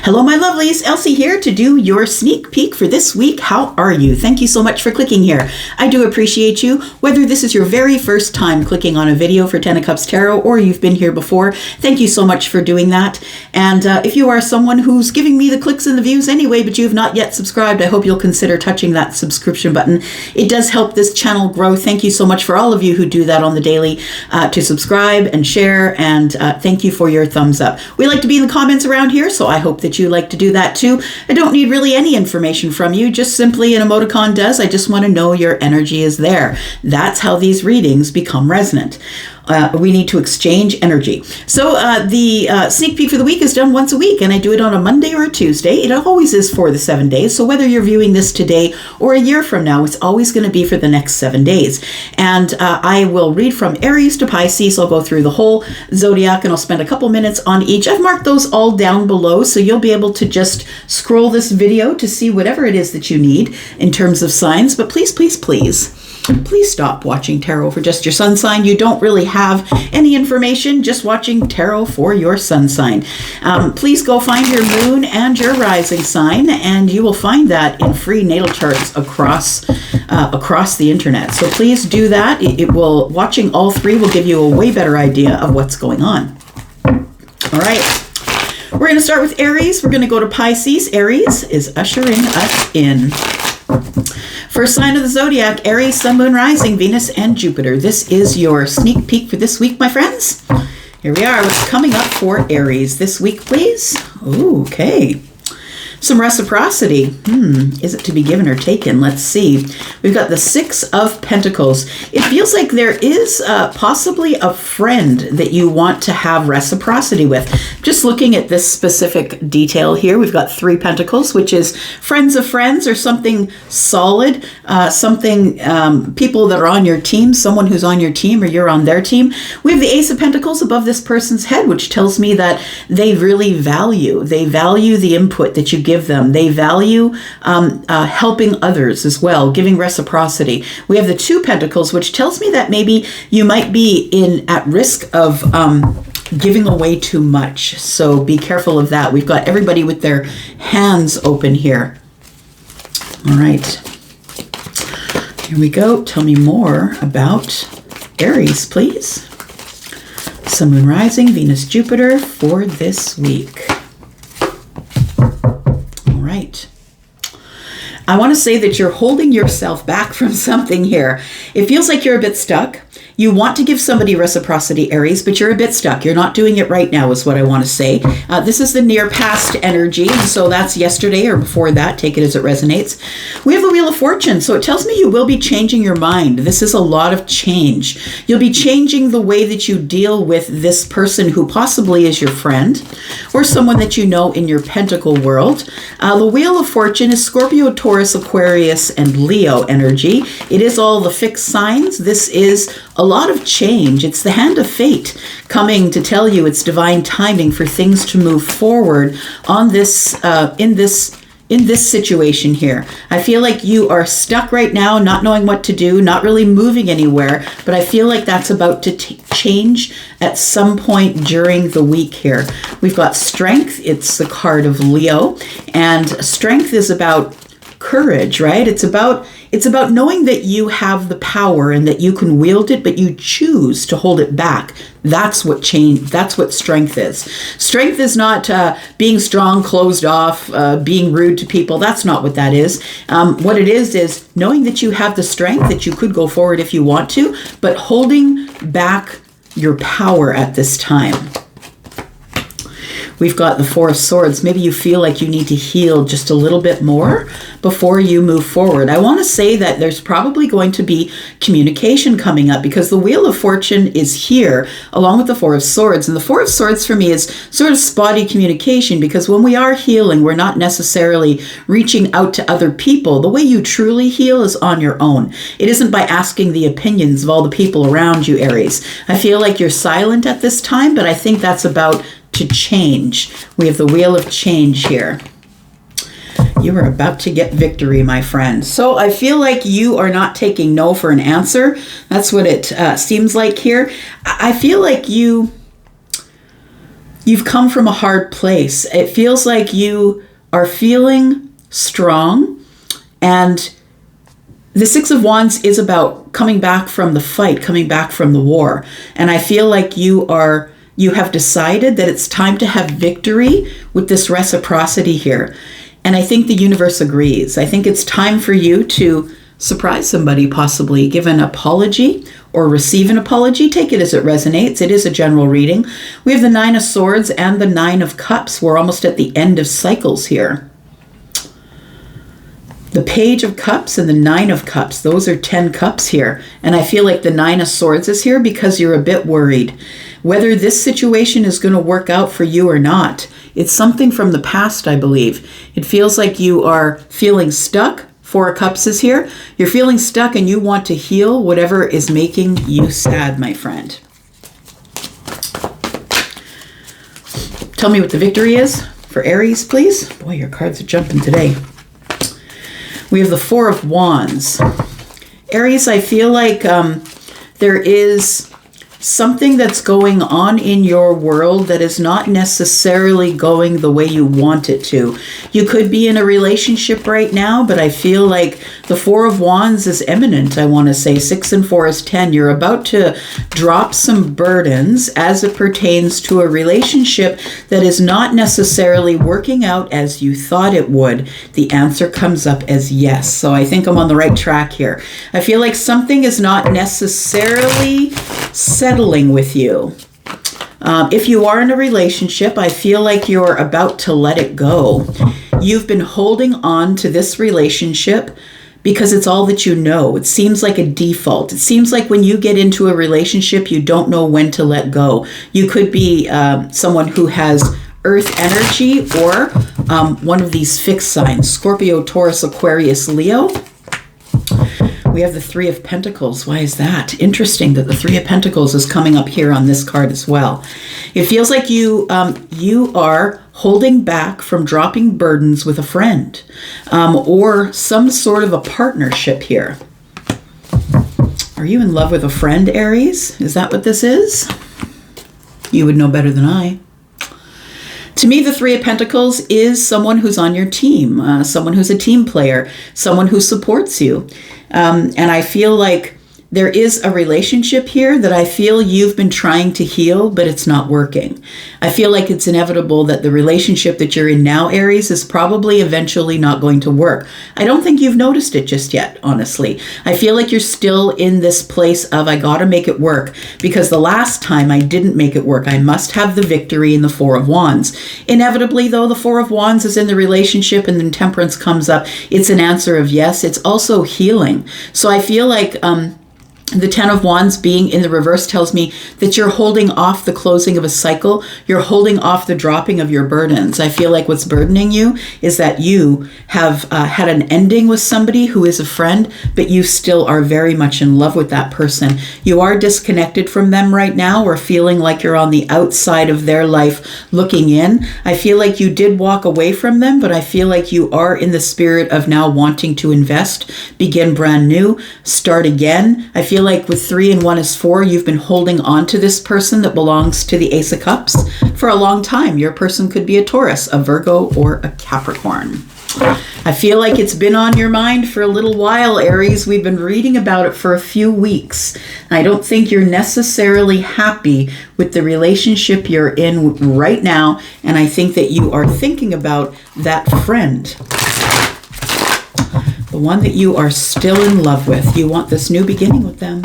Hello, my lovelies. Elsie here to do your sneak peek for this week. How are you? Thank you so much for clicking here. I do appreciate you. Whether this is your very first time clicking on a video for Ten of Cups Tarot or you've been here before, thank you so much for doing that. And if you are someone who's giving me the clicks and the views anyway, but you have not yet subscribed, I hope you'll consider touching that subscription button. It does help this channel grow. Thank you so much for all of you who do that on the daily to subscribe and share. And thank you for your thumbs up. We like to be in the comments around here, so I hope that you like to do that too. I don't need really any information from you, just simply an emoticon does. I just want to know your energy is there. That's how these readings become resonant. We need to exchange energy. So the sneak peek for the week is done once a week, and I do it on a Monday or a Tuesday. It always is for the 7 days. So whether you're viewing this today or a year from now, it's always going to be for the next 7 days. And I will read from Aries to Pisces. I'll go through the whole zodiac, and I'll spend a couple minutes on each. I've marked those all down below, so you'll be able to just scroll this video to see whatever it is that you need in terms of signs. But please, please, please stop watching tarot for just your sun sign. You don't really have any information just watching tarot for your sun sign. Please go find your moon and your rising sign, and you will find that in free natal charts across the internet. So please do that. Watching all three will give you a way better idea of what's going on. All right. We're going to start with Aries. We're going to go to Pisces. Aries is ushering us in. First sign of the zodiac, Aries, Sun, Moon, Rising, Venus, and Jupiter. This is your sneak peek for this week, my friends. Here we are. What's coming up for Aries this week, please? Ooh, okay. Some reciprocity. Is it to be given or taken? Let's see. We've got the Six of Pentacles. It feels like there is possibly a friend that you want to have reciprocity with. Just looking at this specific detail here, we've got Three Pentacles, which is friends of friends or something solid, people that are on your team, someone who's on your team or you're on their team. We have the Ace of Pentacles above this person's head, which tells me that they really value the input that you give them. They value helping others as well, giving reciprocity. We have the Two Pentacles, which tells me that maybe you might be at risk of giving away too much. So be careful of that. We've got everybody with their hands open here. All right. Here we go. Tell me more about Aries, please. Sun, Moon, Rising, Venus, Jupiter for this week. Right. I want to say that you're holding yourself back from something here. It feels like you're a bit stuck. You want to give somebody reciprocity, Aries, but you're a bit stuck. You're not doing it right now is what I want to say. This is the near past energy, and so that's yesterday or before that. Take it as it resonates. We have the Wheel of Fortune, so it tells me you will be changing your mind. This is a lot of change. You'll be changing the way that you deal with this person who possibly is your friend or someone that you know in your pentacle world. The Wheel of Fortune is Scorpio, Taurus, Aquarius, and Leo energy. It is all the fixed signs. This is a lot of change. It's the hand of fate coming to tell you it's divine timing for things to move forward on this in this situation here. I feel like you are stuck right now, not knowing what to do, not really moving anywhere, but I feel like that's about to change at some point during the week here. We've got Strength. It's the card of Leo, and Strength is about courage, right? It's about knowing that you have the power and that you can wield it, but you choose to hold it back. That's what strength is. Strength is not being strong, closed off, being rude to people. That's not what that is. What it is knowing that you have the strength, that you could go forward if you want to, but holding back your power at this time. We've got the Four of Swords. Maybe you feel like you need to heal just a little bit more before you move forward. I want to say that there's probably going to be communication coming up because the Wheel of Fortune is here along with the Four of Swords. And the Four of Swords for me is sort of spotty communication because when we are healing, we're not necessarily reaching out to other people. The way you truly heal is on your own. It isn't by asking the opinions of all the people around you, Aries. I feel like you're silent at this time, but I think that's about to change. We have the Wheel of Change here. You are about to get victory, my friend. So I feel like you are not taking no for an answer. That's what it seems like here. I feel like you you've come from a hard place. It feels like you are feeling strong, and the Six of Wands is about coming back from the fight, coming back from the war. And I feel like you have decided that it's time to have victory with this reciprocity here. And I think the universe agrees. I think it's time for you to surprise somebody, possibly give an apology or receive an apology. Take it as it resonates. It is a general reading. We have the Nine of Swords and the Nine of Cups. We're almost at the end of cycles here. The Page of Cups and the Nine of Cups. Those are 10 cups here. And I feel like the Nine of Swords is here because you're a bit worried whether this situation is going to work out for you or not. It's something from the past, I believe. It feels like you are feeling stuck. Four of Cups is here. You're feeling stuck and you want to heal whatever is making you sad, my friend. Tell me what the victory is for Aries, please. Boy, your cards are jumping today. We have the Four of Wands. Aries, I feel like there is something that's going on in your world that is not necessarily going the way you want it to. You could be in a relationship right now, but I feel like the Four of Wands is imminent, I want to say. 6 and 4 is 10. You're about to drop some burdens as it pertains to a relationship that is not necessarily working out as you thought it would. The answer comes up as yes. So I think I'm on the right track here. I feel like something is not necessarily settling with you. If you are in a relationship, I feel like you're about to let it go. You've been holding on to this relationship because it's all that you know. It seems like a default. It seems like when you get into a relationship, you don't know when to let go. You could be someone who has earth energy or one of these fixed signs, Scorpio, Taurus, Aquarius, Leo. We have the Three of Pentacles. Why is that? Interesting that the Three of Pentacles is coming up here on this card as well. It feels like you are holding back from dropping burdens with a friend or some sort of a partnership here. Are you in love with a friend, Aries? Is that what this is? You would know better than I. To me, the Three of Pentacles is someone who's on your team, someone who's a team player, someone who supports you. And I feel like there is a relationship here that I feel you've been trying to heal, but it's not working. I feel like it's inevitable that the relationship that you're in now, Aries, is probably eventually not going to work. I don't think you've noticed it just yet, honestly. I feel like you're still in this place of, I gotta make it work, because the last time I didn't make it work. I must have the victory in the Four of Wands. Inevitably, though, the Four of Wands is in the relationship and then Temperance comes up. It's an answer of yes. It's also healing. So I feel like the Ten of Wands being in the reverse tells me that you're holding off the closing of a cycle. You're holding off the dropping of your burdens. I feel like what's burdening you is that you have had an ending with somebody who is a friend, but you still are very much in love with that person. You are disconnected from them right now or feeling like you're on the outside of their life looking in. I feel like you did walk away from them, but I feel like you are in the spirit of now wanting to invest, begin brand new, start again. I feel like with 3 and 1 is 4, you've been holding on to this person that belongs to the Ace of Cups for a long time. Your person could be a Taurus, a Virgo, or a Capricorn. I feel like it's been on your mind for a little while, Aries. We've been reading about it for a few weeks. I don't think you're necessarily happy with the relationship you're in right now, and I think that you are thinking about that friend. The one that you are still in love with. You want this new beginning with them.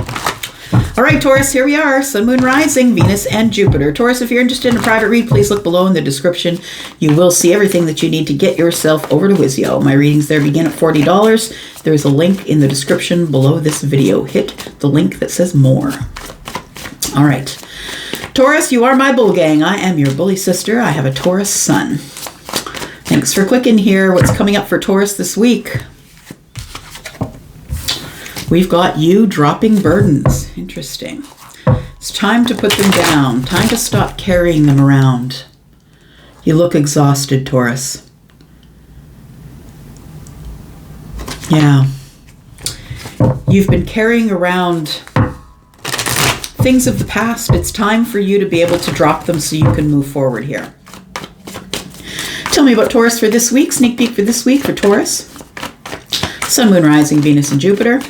All right, Taurus, here we are. Sun, Moon, Rising, Venus, and Jupiter. Taurus, if you're interested in a private read, please look below in the description. You will see everything that you need to get yourself over to Wizio. My readings there begin at $40. There's a link in the description below this video. Hit the link that says more. All right. Taurus, you are my bull gang. I am your bully sister. I have a Taurus sun. Thanks for clicking here. What's coming up for Taurus this week? We've got you dropping burdens. Interesting. It's time to put them down. Time to stop carrying them around. You look exhausted, Taurus. Yeah. You've been carrying around things of the past. It's time for you to be able to drop them so you can move forward here. Tell me about Taurus for this week. Sneak peek for this week for Taurus. Sun, Moon, Rising, Venus, and Jupiter.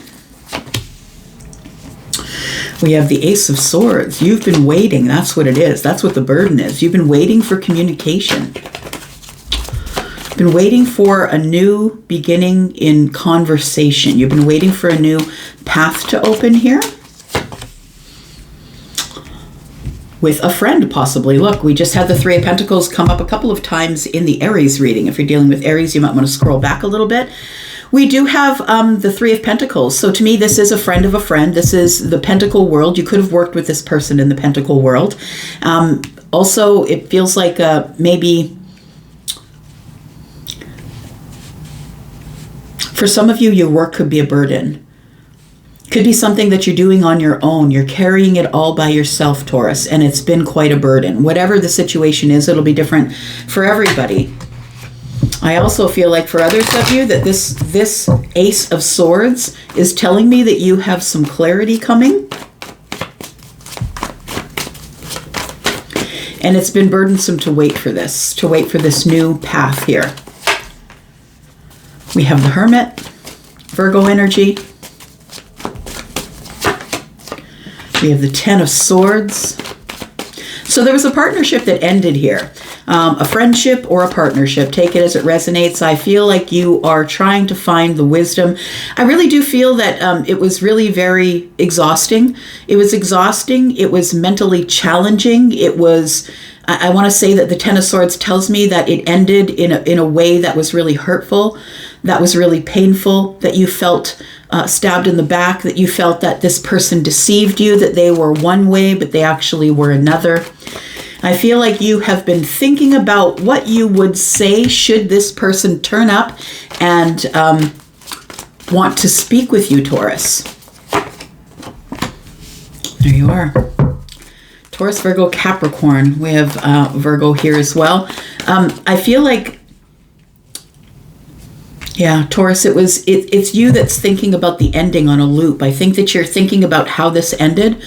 We have the Ace of Swords. You've been waiting. That's what it is. That's what the burden is. You've been waiting for communication. Been waiting for a new beginning in conversation. You've been waiting for a new path to open here. With a friend, possibly. Look, we just had the Three of Pentacles come up a couple of times in the Aries reading. If you're dealing with Aries, you might want to scroll back a little bit. We do have the Three of Pentacles. So to me, this is a friend of a friend. This is the Pentacle world. You could have worked with this person in the Pentacle world. Also, it feels like maybe... For some of you, your work could be a burden. Could be something that you're doing on your own. You're carrying it all by yourself, Taurus, and it's been quite a burden. Whatever the situation is, it'll be different for everybody. I also feel like for others of you that this Ace of Swords is telling me that you have some clarity coming. And it's been burdensome to wait for this new path here. We have the Hermit, Virgo energy. We have the Ten of Swords. So there was a partnership that ended here. A friendship or a partnership. Take it as it resonates. I feel like you are trying to find the wisdom. I really do feel that it was really very exhausting. It was exhausting. It was mentally challenging. It was... I want to say that the Ten of Swords tells me that it ended in a way that was really hurtful, that was really painful, that you felt stabbed in the back, that you felt that this person deceived you, that they were one way, but they actually were another. I feel like you have been thinking about what you would say should this person turn up and want to speak with you, Taurus. There you are. Taurus, Virgo, Capricorn. We have Virgo here as well. I feel like, yeah, Taurus, it's you that's thinking about the ending on a loop. I think that you're thinking about how this ended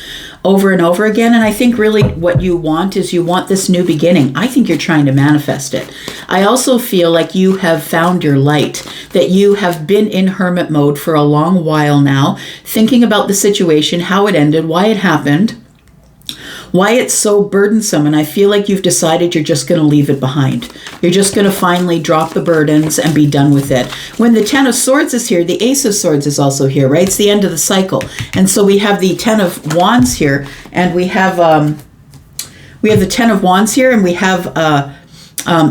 over and over again. And I think really what you want is you want this new beginning. I think you're trying to manifest it. I also feel like you have found your light, that you have been in hermit mode for a long while now, thinking about the situation, how it ended, why it happened, why it's so burdensome, and I feel like you've decided you're just going to leave it behind. You're just going to finally drop the burdens and be done with it. When the Ten of Swords is here, the Ace of Swords is also here, right? It's the end of the cycle. And so we have the Ten of Wands here, and we have the Ten of Wands here, and we have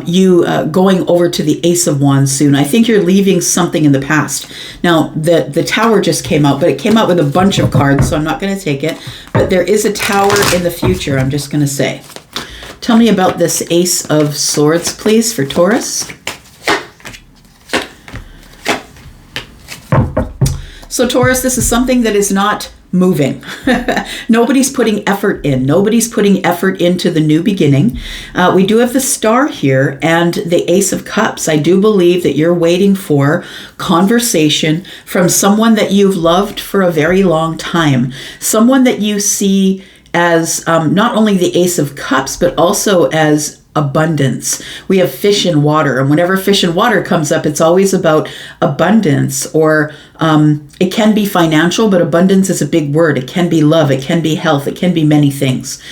you going over to the Ace of Wands soon. I think you're leaving something in the past. Now, the Tower just came out, but it came out with a bunch of cards, so I'm not going to take it. But there is a Tower in the future, I'm just going to say. Tell me about this Ace of Swords, please, for Taurus. So Taurus, this is something that is not moving. Nobody's putting effort in. Nobody's putting effort into the new beginning. We do have the Star here and the Ace of Cups. I do believe that you're waiting for conversation from someone that you've loved for a very long time. Someone that you see as not only the Ace of Cups, but also as abundance. We have fish and water, and whenever fish and water comes up, it's always about abundance, or it can be financial, but abundance is a big word. It can be love, it can be health, it can be many things.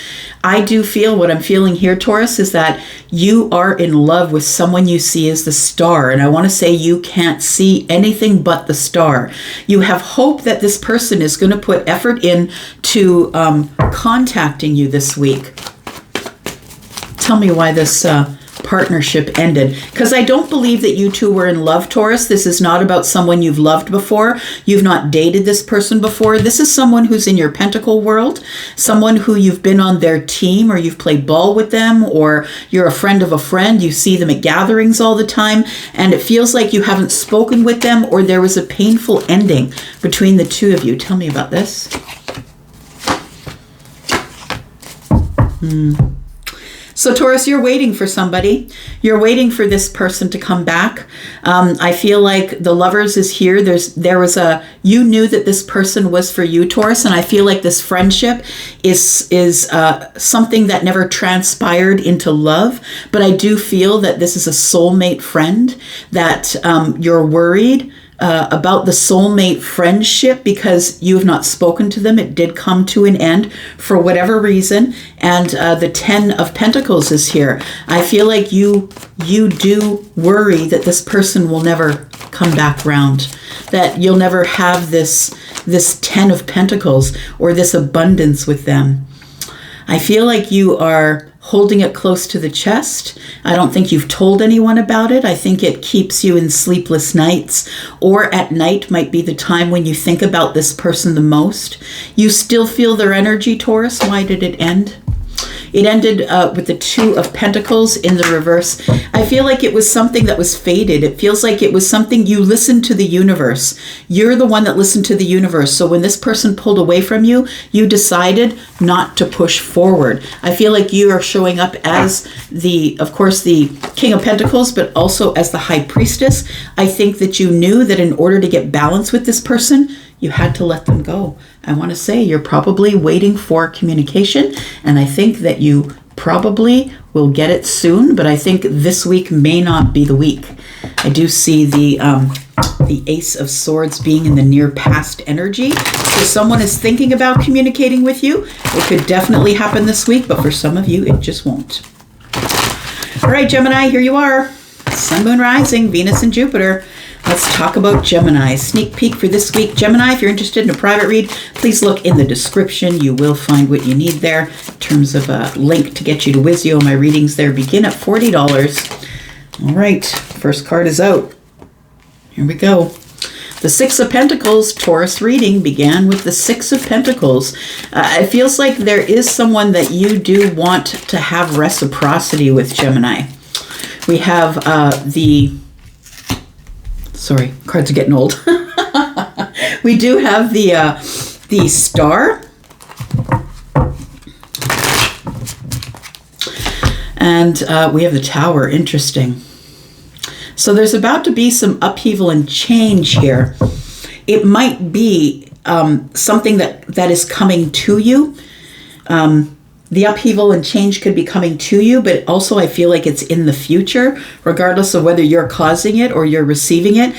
I do feel what I'm feeling here, Taurus, is that you are in love with someone you see as the star, and I want to say you can't see anything but the star. You have hope that this person is going to put effort in to contacting you this week. Tell me why this partnership ended. Because I don't believe that you two were in love, Taurus. This is not about someone you've loved before. You've not dated this person before. This is someone who's in your pentacle world, someone who you've been on their team, or you've played ball with them, or you're a friend of a friend. You see them at gatherings all the time, and it feels like you haven't spoken with them, or there was a painful ending between the two of you. Tell me about So Taurus, you're waiting for somebody. You're waiting for this person to come back. I feel like the Lovers is here. You knew that this person was for you, Taurus, and I feel like this friendship is something that never transpired into love. But I do feel that this is a soulmate friend, that you're worried about the soulmate friendship because you have not spoken to them. It did come to an end for whatever reason. And the 10 of Pentacles is here. I feel like you do worry that this person will never come back round, that you'll never have this 10 of Pentacles or this abundance with them. I feel like you are holding it close to the chest. I don't think you've told anyone about it. I think it keeps you in sleepless nights, or at night might be the time when you think about this person the most. You still feel their energy, Taurus. Why did it end? It ended with the 2 of Pentacles in the reverse. I feel like it was something that was fated. It feels like it was something you listened to the universe. You're the one that listened to the universe. So when this person pulled away from you, you decided not to push forward. I feel like you are showing up as of course, the King of Pentacles, but also as the High Priestess. I think that you knew that in order to get balance with this person, you had to let them go. I want to say you're probably waiting for communication, and I think that you probably will get it soon, but I think this week may not be the week. I do see the Ace of Swords being in the near past energy. So someone is thinking about communicating with you. It could definitely happen this week, but for some of you, it just won't. All right, Gemini, here you are. Sun, Moon, Rising, Venus, and Jupiter. Let's talk about Gemini. Sneak peek for this week. Gemini, if you're interested in a private read, please look in the description. You will find what you need there in terms of a link to get you to Wizio. My readings there begin at $40. All right, first card is out. Here we go. The 6 of Pentacles Taurus reading began with the 6 of Pentacles. It feels like there is someone that you do want to have reciprocity with, Gemini. We have sorry, cards are getting old. We do have the Star. And we have the Tower. Interesting. So there's about to be some upheaval and change here. It might be something that is coming to you. The upheaval and change could be coming to you, but also I feel like it's in the future, regardless of whether you're causing it or you're receiving it.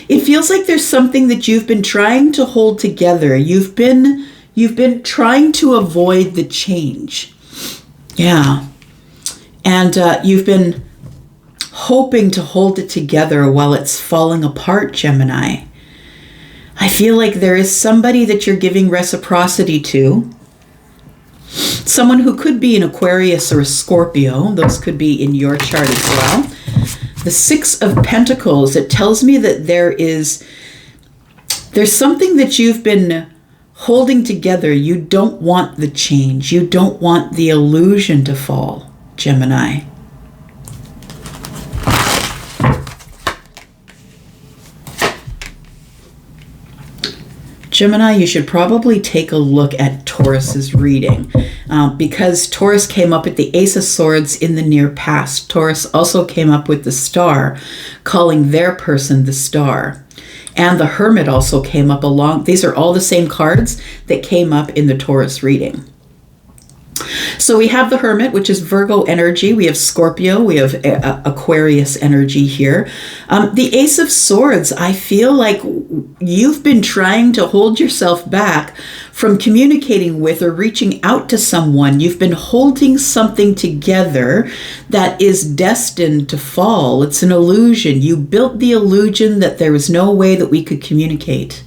It feels like there's something that you've been trying to hold together. You've been trying to avoid the change. Yeah. And you've been hoping to hold it together while it's falling apart, Gemini. I feel like there is somebody that you're giving reciprocity to. Someone who could be an Aquarius or a Scorpio. Those could be in your chart as well. The 6 of Pentacles, it tells me that there's something that you've been holding together. You don't want the change. You don't want the illusion to fall, Gemini. Gemini, you should probably take a look at Taurus's reading because Taurus came up with the Ace of Swords in the near past. Taurus also came up with the Star, calling their person the Star. And the Hermit also came up along. These are all the same cards that came up in the Taurus reading. So we have the Hermit, which is Virgo energy. We have Scorpio. We have Aquarius energy here. The Ace of Swords, I feel like you've been trying to hold yourself back from communicating with or reaching out to someone. You've been holding something together that is destined to fall. It's an illusion. You built the illusion that there was no way that we could communicate.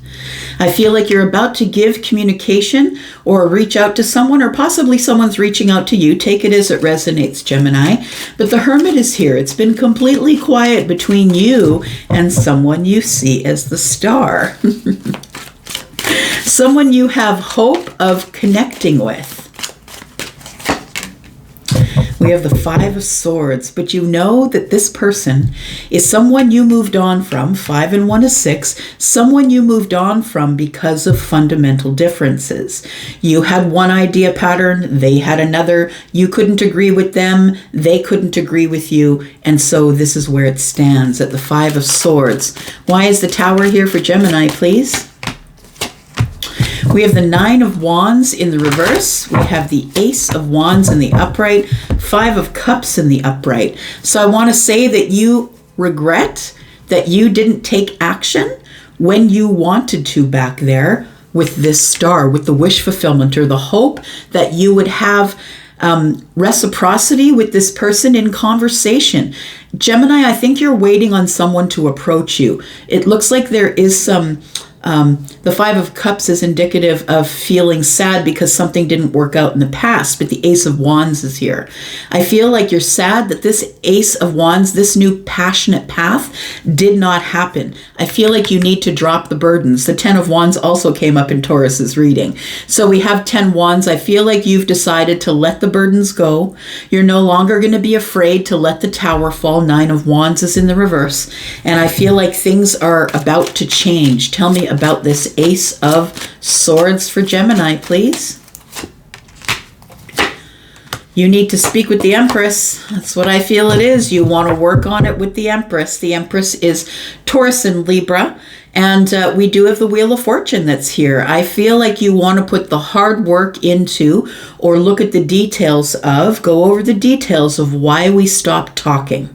I feel like you're about to give communication or reach out to someone, or possibly someone's reaching out to you. Take it as it resonates, Gemini. But the Hermit is here. It's been completely quiet between you and someone you see as the Star. Someone you have hope of connecting with. We have the Five of Swords, but you know that this person is someone you moved on from. 5 and 1 is 6. Someone you moved on from because of fundamental differences. You had one idea pattern, they had another. You couldn't agree with them, they couldn't agree with you, and so this is where it stands at the Five of Swords. Why is the Tower here for Gemini, please? We have the Nine of Wands in the reverse. We have the Ace of Wands in the upright. 5 of Cups in the upright. So I want to say that you regret that you didn't take action when you wanted to back there with this star, with the wish fulfillment or the hope that you would have reciprocity with this person in conversation. Gemini, I think you're waiting on someone to approach you. It looks like there is some... the Five of Cups is indicative of feeling sad because something didn't work out in the past, but the Ace of Wands is here. I feel like you're sad that this Ace of Wands, this new passionate path, did not happen. I feel like you need to drop the burdens. The 10 of Wands also came up in Taurus's reading. So we have 10 Wands. I feel like you've decided to let the burdens go. You're no longer going to be afraid to let the Tower fall. 9 of Wands is in the reverse. And I feel like things are about to change. Tell me about this Ace of Swords for Gemini, please. You need to speak with the Empress. That's what I feel it is. You want to work on it with the Empress. The Empress is Taurus and Libra. And we do have the Wheel of Fortune that's here. I feel like you want to put the hard work into or look at the details of, go over the details of why we stopped talking.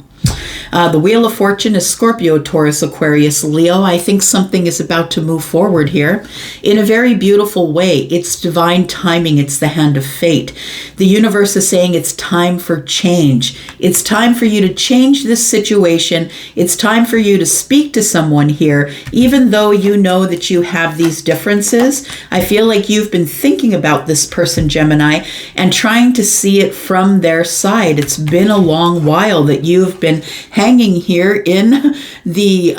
The Wheel of Fortune is Scorpio, Taurus, Aquarius, Leo. I think something is about to move forward here in a very beautiful way. It's divine timing. It's the hand of fate. The universe is saying it's time for change. It's time for you to change this situation. It's time for you to speak to someone here, even though you know that you have these differences. I feel like you've been thinking about this person, Gemini, and trying to see it from their side. It's been a long while that you've been hanging here in the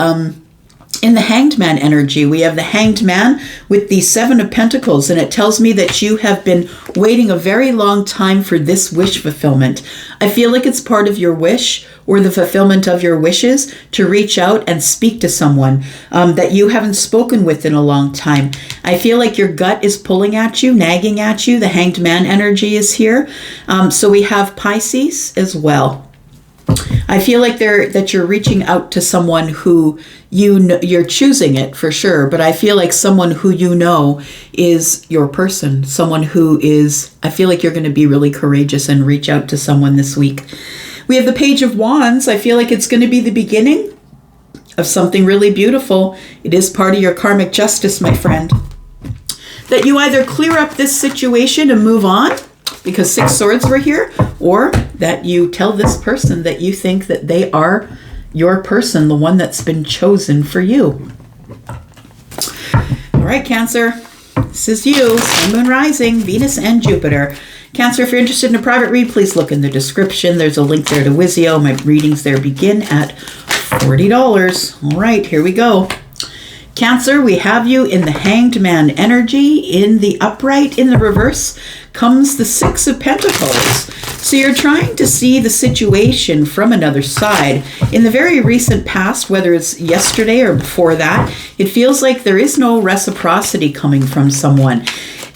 Hanged Man energy. We have the Hanged Man with the 7 of Pentacles, and it tells me that you have been waiting a very long time for this wish fulfillment. I feel like it's part of your wish or the fulfillment of your wishes to reach out and speak to someone that you haven't spoken with in a long time. I feel like your gut is pulling at you, nagging at you. The Hanged Man energy is here. So we have Pisces as well. I feel like that you're reaching out to someone who you're choosing it for sure, but I feel like someone who you know is your person, someone who is, I feel like you're going to be really courageous and reach out to someone this week. We have the Page of Wands. I feel like it's going to be the beginning of something really beautiful. It is part of your karmic justice, my friend. That you either clear up this situation and move on, because 6 swords were here, or that you tell this person that you think that they are your person, the one that's been chosen for you. All right, Cancer, this is you, Sun, Moon, Rising, Venus, and Jupiter. Cancer, if you're interested in a private read, please look in the description. There's a link there to Wizio. My readings there begin at $40. All right, here we go. Cancer, we have you in the Hanged Man energy. In the upright, in the reverse, comes the 6 of Pentacles. So you're trying to see the situation from another side. In the very recent past, whether it's yesterday or before that, it feels like there is no reciprocity coming from someone.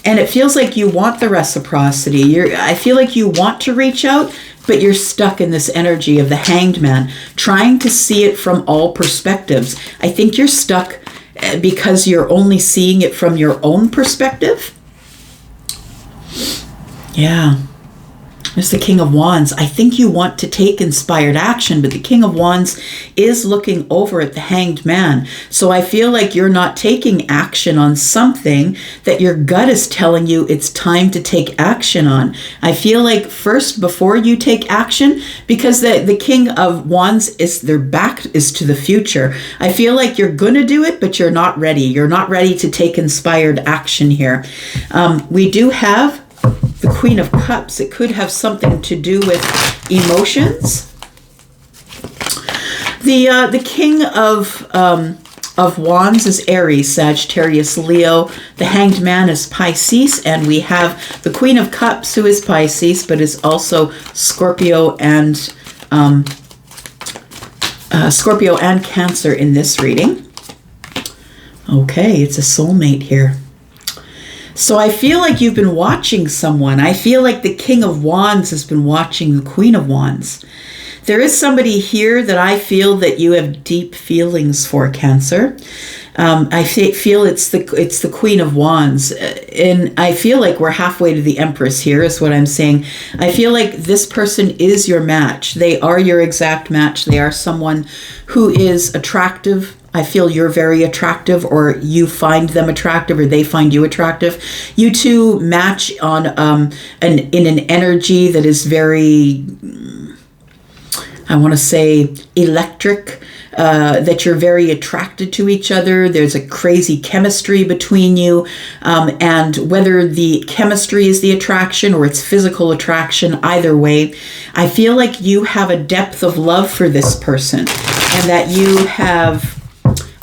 And it feels like you want the reciprocity. I feel like you want to reach out, but you're stuck in this energy of the Hanged Man, trying to see it from all perspectives. I think you're stuck because you're only seeing it from your own perspective. Yeah. There's the King of Wands. I think you want to take inspired action, but the King of Wands is looking over at the Hanged Man. So I feel like you're not taking action on something that your gut is telling you it's time to take action on. I feel like first, before you take action, because the King of Wands is, their back is to the future. I feel like you're going to do it, but you're not ready. You're not ready to take inspired action here. We do have the Queen of Cups. It could have something to do with emotions. The King of of Wands is Aries, Sagittarius, Leo. The Hanged Man is Pisces. And we have the Queen of Cups, who is Pisces, but is also Scorpio and Cancer in this reading. Okay, it's a soulmate here. So I feel like you've been watching someone. I feel like the King of Wands has been watching the Queen of Wands. There is somebody here that I feel that you have deep feelings for, Cancer. I feel it's the Queen of Wands, and I feel like we're halfway to the Empress here is what I'm saying. I feel like this person is your match. They are your exact match. They are someone who is attractive. I feel you're very attractive, or you find them attractive, or they find you attractive. You two match on in an energy that is very, I want to say, electric, that you're very attracted to each other. There's a crazy chemistry between you. And whether the chemistry is the attraction or it's physical attraction, either way, I feel like you have a depth of love for this person, and that you have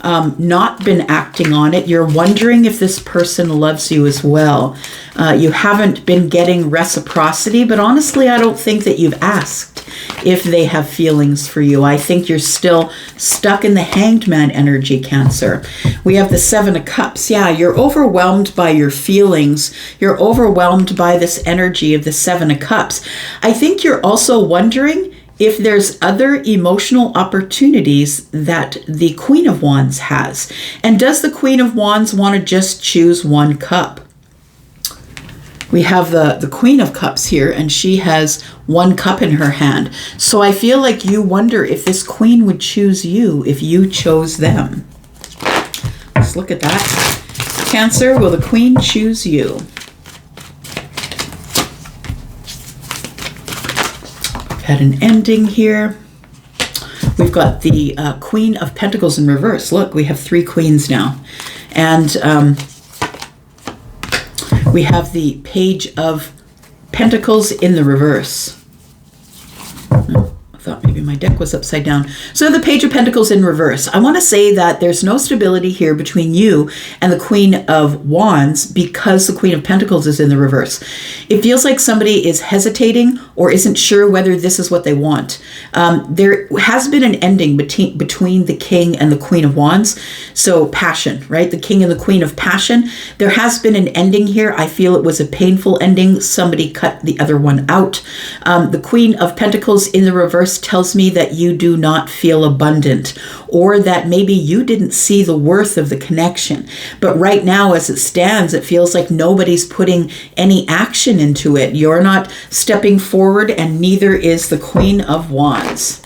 not been acting on it. You're wondering if this person loves you as well. You haven't been getting reciprocity, but honestly, I don't think that you've asked if they have feelings for you. I think you're still stuck in the Hanged Man energy, Cancer. We have the Seven of Cups. Yeah, you're overwhelmed by your feelings. You're overwhelmed by this energy of the Seven of Cups. I think you're also wondering if there's other emotional opportunities that the Queen of Wands has. And does the Queen of Wands want to just choose one cup? We have the Queen of Cups here, and she has one cup in her hand. So I feel like you wonder if this Queen would choose you if you chose them. Let's look at that. Cancer, will the Queen choose you? Had an ending here. We've got the Queen of Pentacles in reverse. Look, we have 3 queens now. And we have the Page of Pentacles in the reverse. I thought maybe my deck was upside down. So the Page of Pentacles in reverse. I want to say that there's no stability here between you and the Queen of Wands because the Queen of Pentacles is in the reverse. It feels like somebody is hesitating or isn't sure whether this is what they want. There has been an ending between the King and the Queen of Wands. So passion, right? The King and the Queen of Passion. There has been an ending here. I feel it was a painful ending. Somebody cut the other one out. The Queen of Pentacles in the reverse tells me that you do not feel abundant, or that maybe you didn't see the worth of the connection. But right now, as it stands, it feels like nobody's putting any action into it. You're not stepping forward, and neither is the Queen of Wands.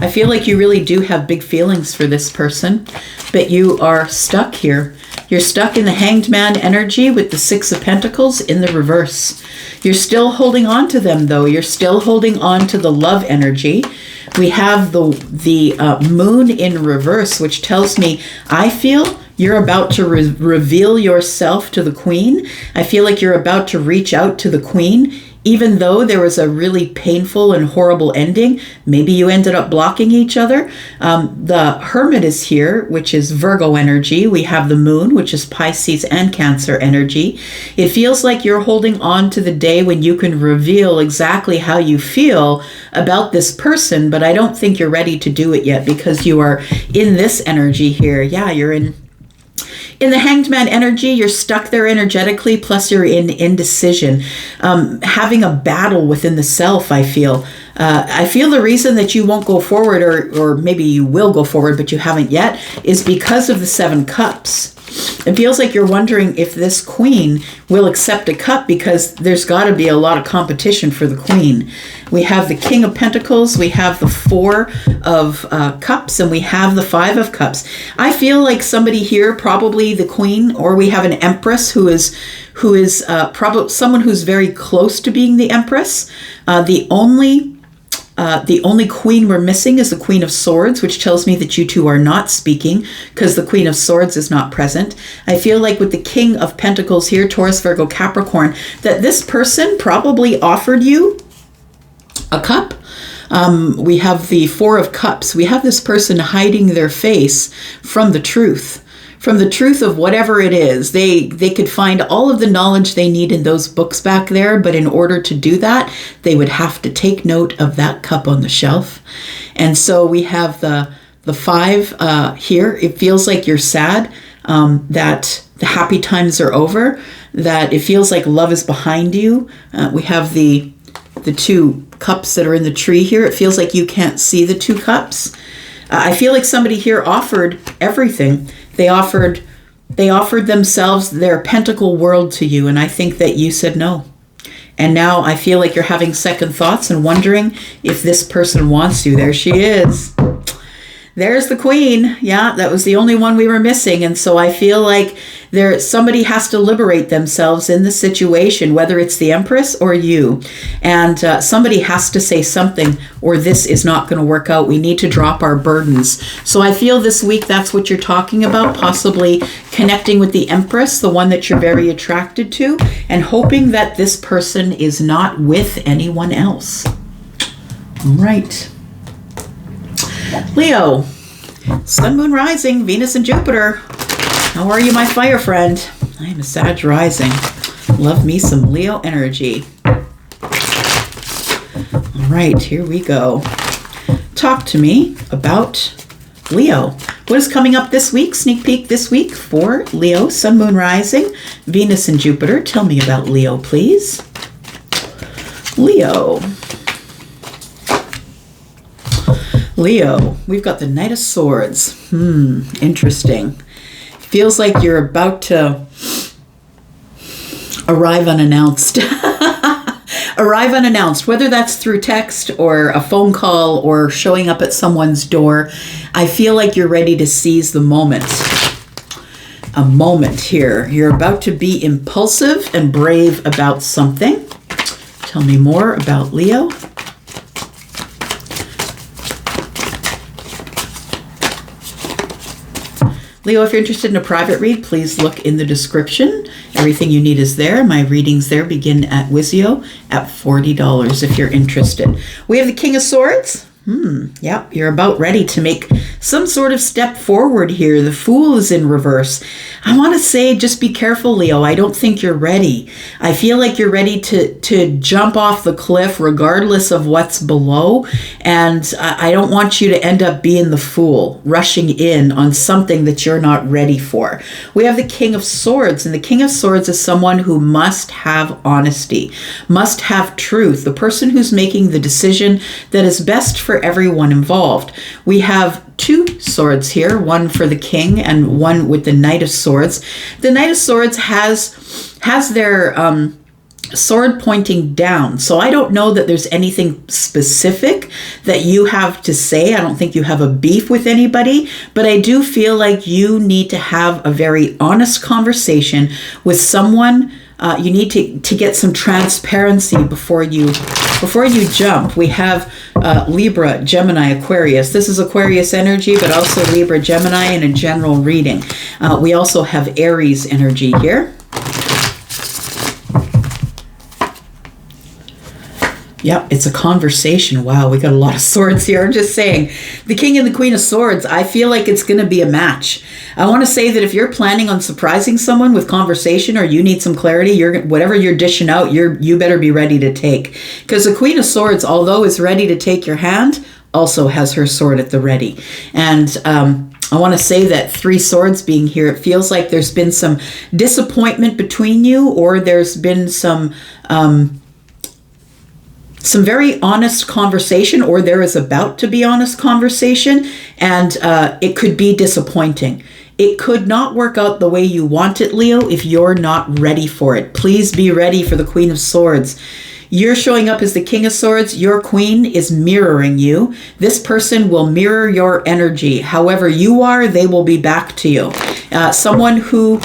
I feel like you really do have big feelings for this person, but you are stuck here. You're stuck in the Hanged Man energy with the Six of Pentacles in the reverse. You're still holding on to them, though. You're still holding on to the love energy. We have the Moon in reverse, which tells me, I feel you're about to reveal yourself to the Queen. I feel like you're about to reach out to the Queen. Even though there was a really painful and horrible ending, maybe you ended up blocking each other. The Hermit is here, which is Virgo energy. We have the Moon, which is Pisces and Cancer energy. It feels like you're holding on to the day when you can reveal exactly how you feel about this person, but I don't think you're ready to do it yet because you are in this energy here. Yeah, you're in the Hanged Man energy. You're stuck there energetically, plus you're in indecision, having a battle within the self, I feel. I feel the reason that you won't go forward, or maybe you will go forward, but you haven't yet, is because of the Seven Cups. It feels like you're wondering if this Queen will accept a cup, because there's got to be a lot of competition for the Queen. We have the King of Pentacles, we have the Four of Cups, and we have the Five of Cups. I feel like somebody here, probably the Queen, or we have an Empress who is probably someone who's very close to being the Empress. The only Queen we're missing is the Queen of Swords, which tells me that you two are not speaking because the Queen of Swords is not present. I feel like with the King of Pentacles here, Taurus, Virgo, Capricorn, that this person probably offered you a cup. We have the Four of Cups. We have this person hiding their face from the truth. From the truth of whatever it is. They could find all of the knowledge they need in those books back there, but in order to do that, they would have to take note of that cup on the shelf. And so we have the five here. It feels like you're sad, that the happy times are over, that it feels like love is behind you. We have the two cups that are in the tree here. It feels like you can't see the two cups. I feel like somebody here offered everything. They offered themselves, their pentacle world to you, and I think that you said no. And now I feel like you're having second thoughts and wondering if this person wants you. There she is. There's the Queen. Yeah, that was the only one we were missing. And so I feel like somebody has to liberate themselves in the situation, whether it's the Empress or you. And somebody has to say something, or this is not going to work out. We need to drop our burdens. So I feel this week that's what you're talking about, possibly connecting with the Empress, the one that you're very attracted to, and hoping that this person is not with anyone else. All right. Leo, Sun, Moon, Rising, Venus, and Jupiter. How are you, my fire friend? I am a Sag rising. Love me some Leo energy. All right, here we go. Talk to me about Leo. What is coming up this week? Sneak peek this week for Leo, Sun, Moon, Rising, Venus, and Jupiter. Tell me about Leo, please. Leo, we've got the Knight of Swords. Interesting. Feels like you're about to arrive unannounced. Arrive unannounced, whether that's through text or a phone call or showing up at someone's door. I feel like you're ready to seize the moment. A moment here. You're about to be impulsive and brave about something. Tell me more about Leo. Leo, if you're interested in a private read, please look in the description. Everything you need is there. My readings there begin at Wizio at $40 if you're interested. We have the King of Swords. Yeah, you're about ready to make some sort of step forward here. The Fool is in reverse. I want to say just be careful, Leo. I don't think you're ready. I feel like you're ready to jump off the cliff regardless of what's below. And I don't want you to end up being the fool, rushing in on something that you're not ready for. We have the King of Swords, and the King of Swords is someone who must have honesty, must have truth, the person who's making the decision that is best for everyone involved. We have two swords here, one for the king and one with the Knight of Swords. The Knight of Swords has their sword pointing down. So I don't know that there's anything specific that you have to say. I don't think you have a beef with anybody, but I do feel like you need to have a very honest conversation with someone. You need to get some transparency before you jump. We have Libra, Gemini, Aquarius. This is Aquarius energy, but also Libra, Gemini in a general reading. We also have Aries energy here. Yep, it's a conversation. Wow, we got a lot of swords here. I'm just saying, the King and the Queen of Swords, I feel like it's going to be a match. I want to say that if you're planning on surprising someone with conversation, or you need some clarity, whatever you're dishing out, you better be ready to take. Because the Queen of Swords, although is ready to take your hand, also has her sword at the ready. And I want to say that three swords being here, it feels like there's been some disappointment between you, or there's been some very honest conversation, or there is about to be honest conversation, and it could be disappointing. It could not work out the way you want it, Leo, if you're not ready for it. Please be ready for the Queen of Swords. You're showing up as the King of Swords. Your Queen is mirroring you. This person will mirror your energy. However you are, they will be back to you. Someone who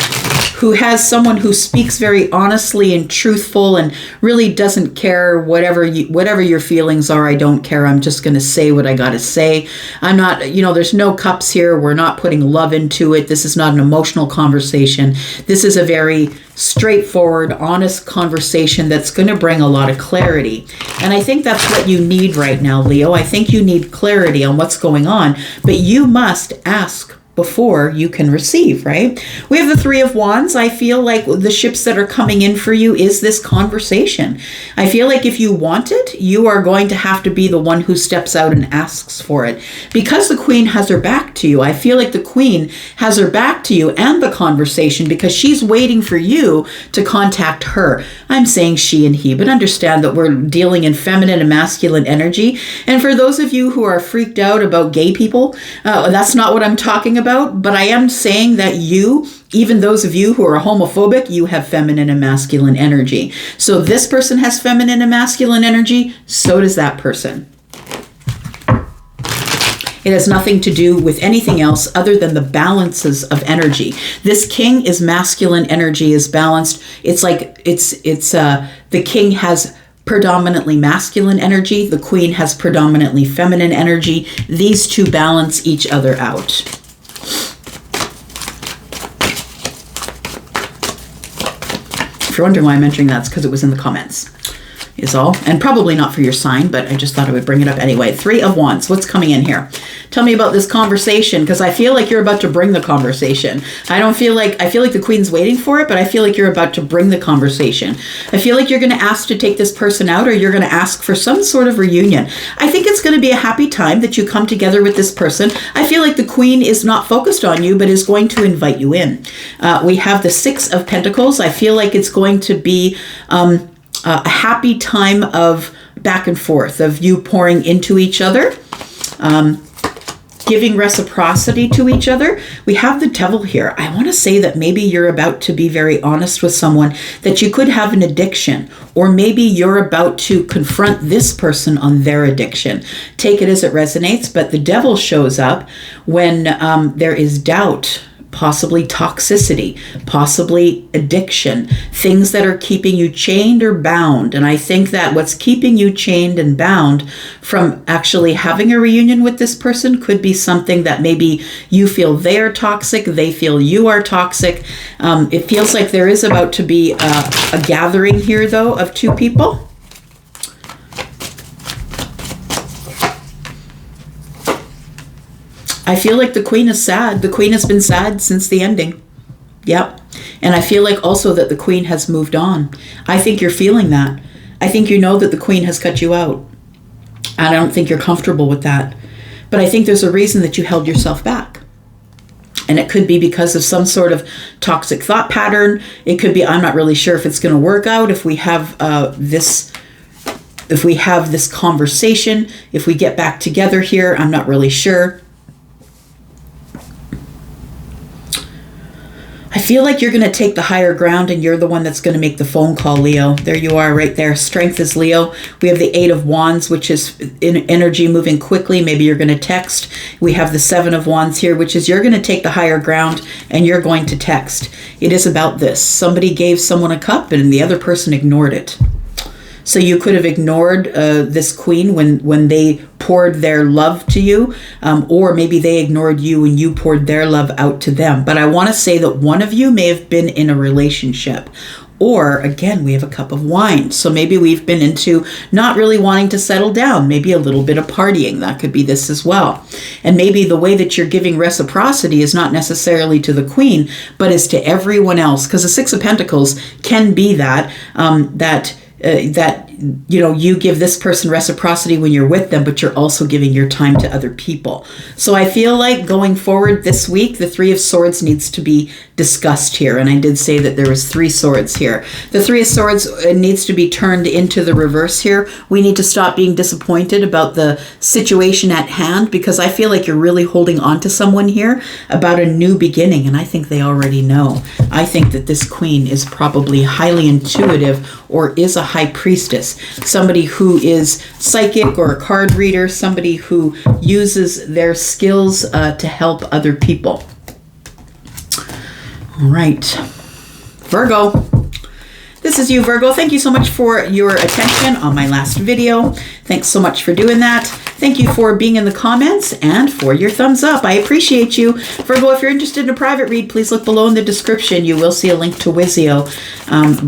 who has someone who speaks very honestly and truthful and really doesn't care whatever your feelings are. I don't care. I'm just going to say what I got to say. I'm not, there's no cups here. We're not putting love into it. This is not an emotional conversation. This is a very straightforward, honest conversation that's going to bring a lot of clarity. And I think that's what you need right now, Leo. I think you need clarity on what's going on, but you must ask before you can receive, right? We have the Three of Wands. I feel like the ships that are coming in for you is this conversation. I feel like if you want it, you are going to have to be the one who steps out and asks for it. Because the Queen has her back to you, I feel like the Queen has her back to you and the conversation because she's waiting for you to contact her. I'm saying she and he, but understand that we're dealing in feminine and masculine energy. And for those of you who are freaked out about gay people, that's not what I'm talking about. But I am saying that you, even those of you who are homophobic, you have feminine and masculine energy. So this person has feminine and masculine energy, so does that person. It has nothing to do with anything else other than the balances of energy. This king is masculine energy, is balanced. It's like the king has predominantly masculine energy. The queen has predominantly feminine energy. These two balance each other out. If you're wondering why I'm mentioning that, it's because it was in the comments, is all. And probably not for your sign, but I just thought I would bring it up anyway. Three of Wands. What's coming in here? Tell me about this conversation, because I feel like you're about to bring the conversation. I feel like the Queen's waiting for it, but I feel like you're about to bring the conversation. I feel like you're going to ask to take this person out, or you're going to ask for some sort of reunion. I think it's going to be a happy time that you come together with this person. I feel like the Queen is not focused on you, but is going to invite you in. We have the Six of Pentacles. I feel like it's going to be a happy time of back and forth, of you pouring into each other, giving reciprocity to each other. We have the Devil here. I want to say that maybe you're about to be very honest with someone, that you could have an addiction, or maybe you're about to confront this person on their addiction. Take it as it resonates, but the Devil shows up when there is doubt, possibly toxicity, possibly addiction, things that are keeping you chained or bound. And I think that what's keeping you chained and bound from actually having a reunion with this person could be something that maybe you feel they are toxic, they feel you are toxic. It feels like there is about to be a gathering here, though, of two people. I feel like the Queen is sad. The Queen has been sad since the ending. Yep. And I feel like also that the Queen has moved on. I think you're feeling that. I think you know that the Queen has cut you out. I don't think you're comfortable with that. But I think there's a reason that you held yourself back. And it could be because of some sort of toxic thought pattern. It could be, I'm not really sure if it's going to work out, if we have this conversation, if we get back together here. I'm not really sure. I feel like you're going to take the higher ground and you're the one that's going to make the phone call, Leo. There you are right there. Strength is Leo. We have the Eight of Wands, which is energy moving quickly. Maybe you're going to text. We have the Seven of Wands here, which is you're going to take the higher ground and you're going to text. It is about this. Somebody gave someone a cup and the other person ignored it. So you could have ignored this Queen when they poured their love to you, or maybe they ignored you and you poured their love out to them. But I want to say that one of you may have been in a relationship. Or, again, we have a cup of wine. So maybe we've been into not really wanting to settle down, maybe a little bit of partying. That could be this as well. And maybe the way that you're giving reciprocity is not necessarily to the Queen, but is to everyone else. Because the Six of Pentacles can be that you give this person reciprocity when you're with them, but you're also giving your time to other people. So I feel like going forward this week, the Three of Swords needs to be discussed here. And I did say that there was three swords here. The Three of Swords needs to be turned into the reverse here. We need to stop being disappointed about the situation at hand, because I feel like you're really holding on to someone here about a new beginning. And I think they already know. I think that this Queen is probably highly intuitive or is a high priestess, somebody who is psychic or a card reader, somebody who uses their skills to help other people. All right. Virgo. This is you, Virgo. Thank you so much for your attention on my last video. Thanks so much for doing that. Thank you for being in the comments and for your thumbs up. I appreciate you. Virgo, if you're interested in a private read, please look below in the description. You will see a link to Wizio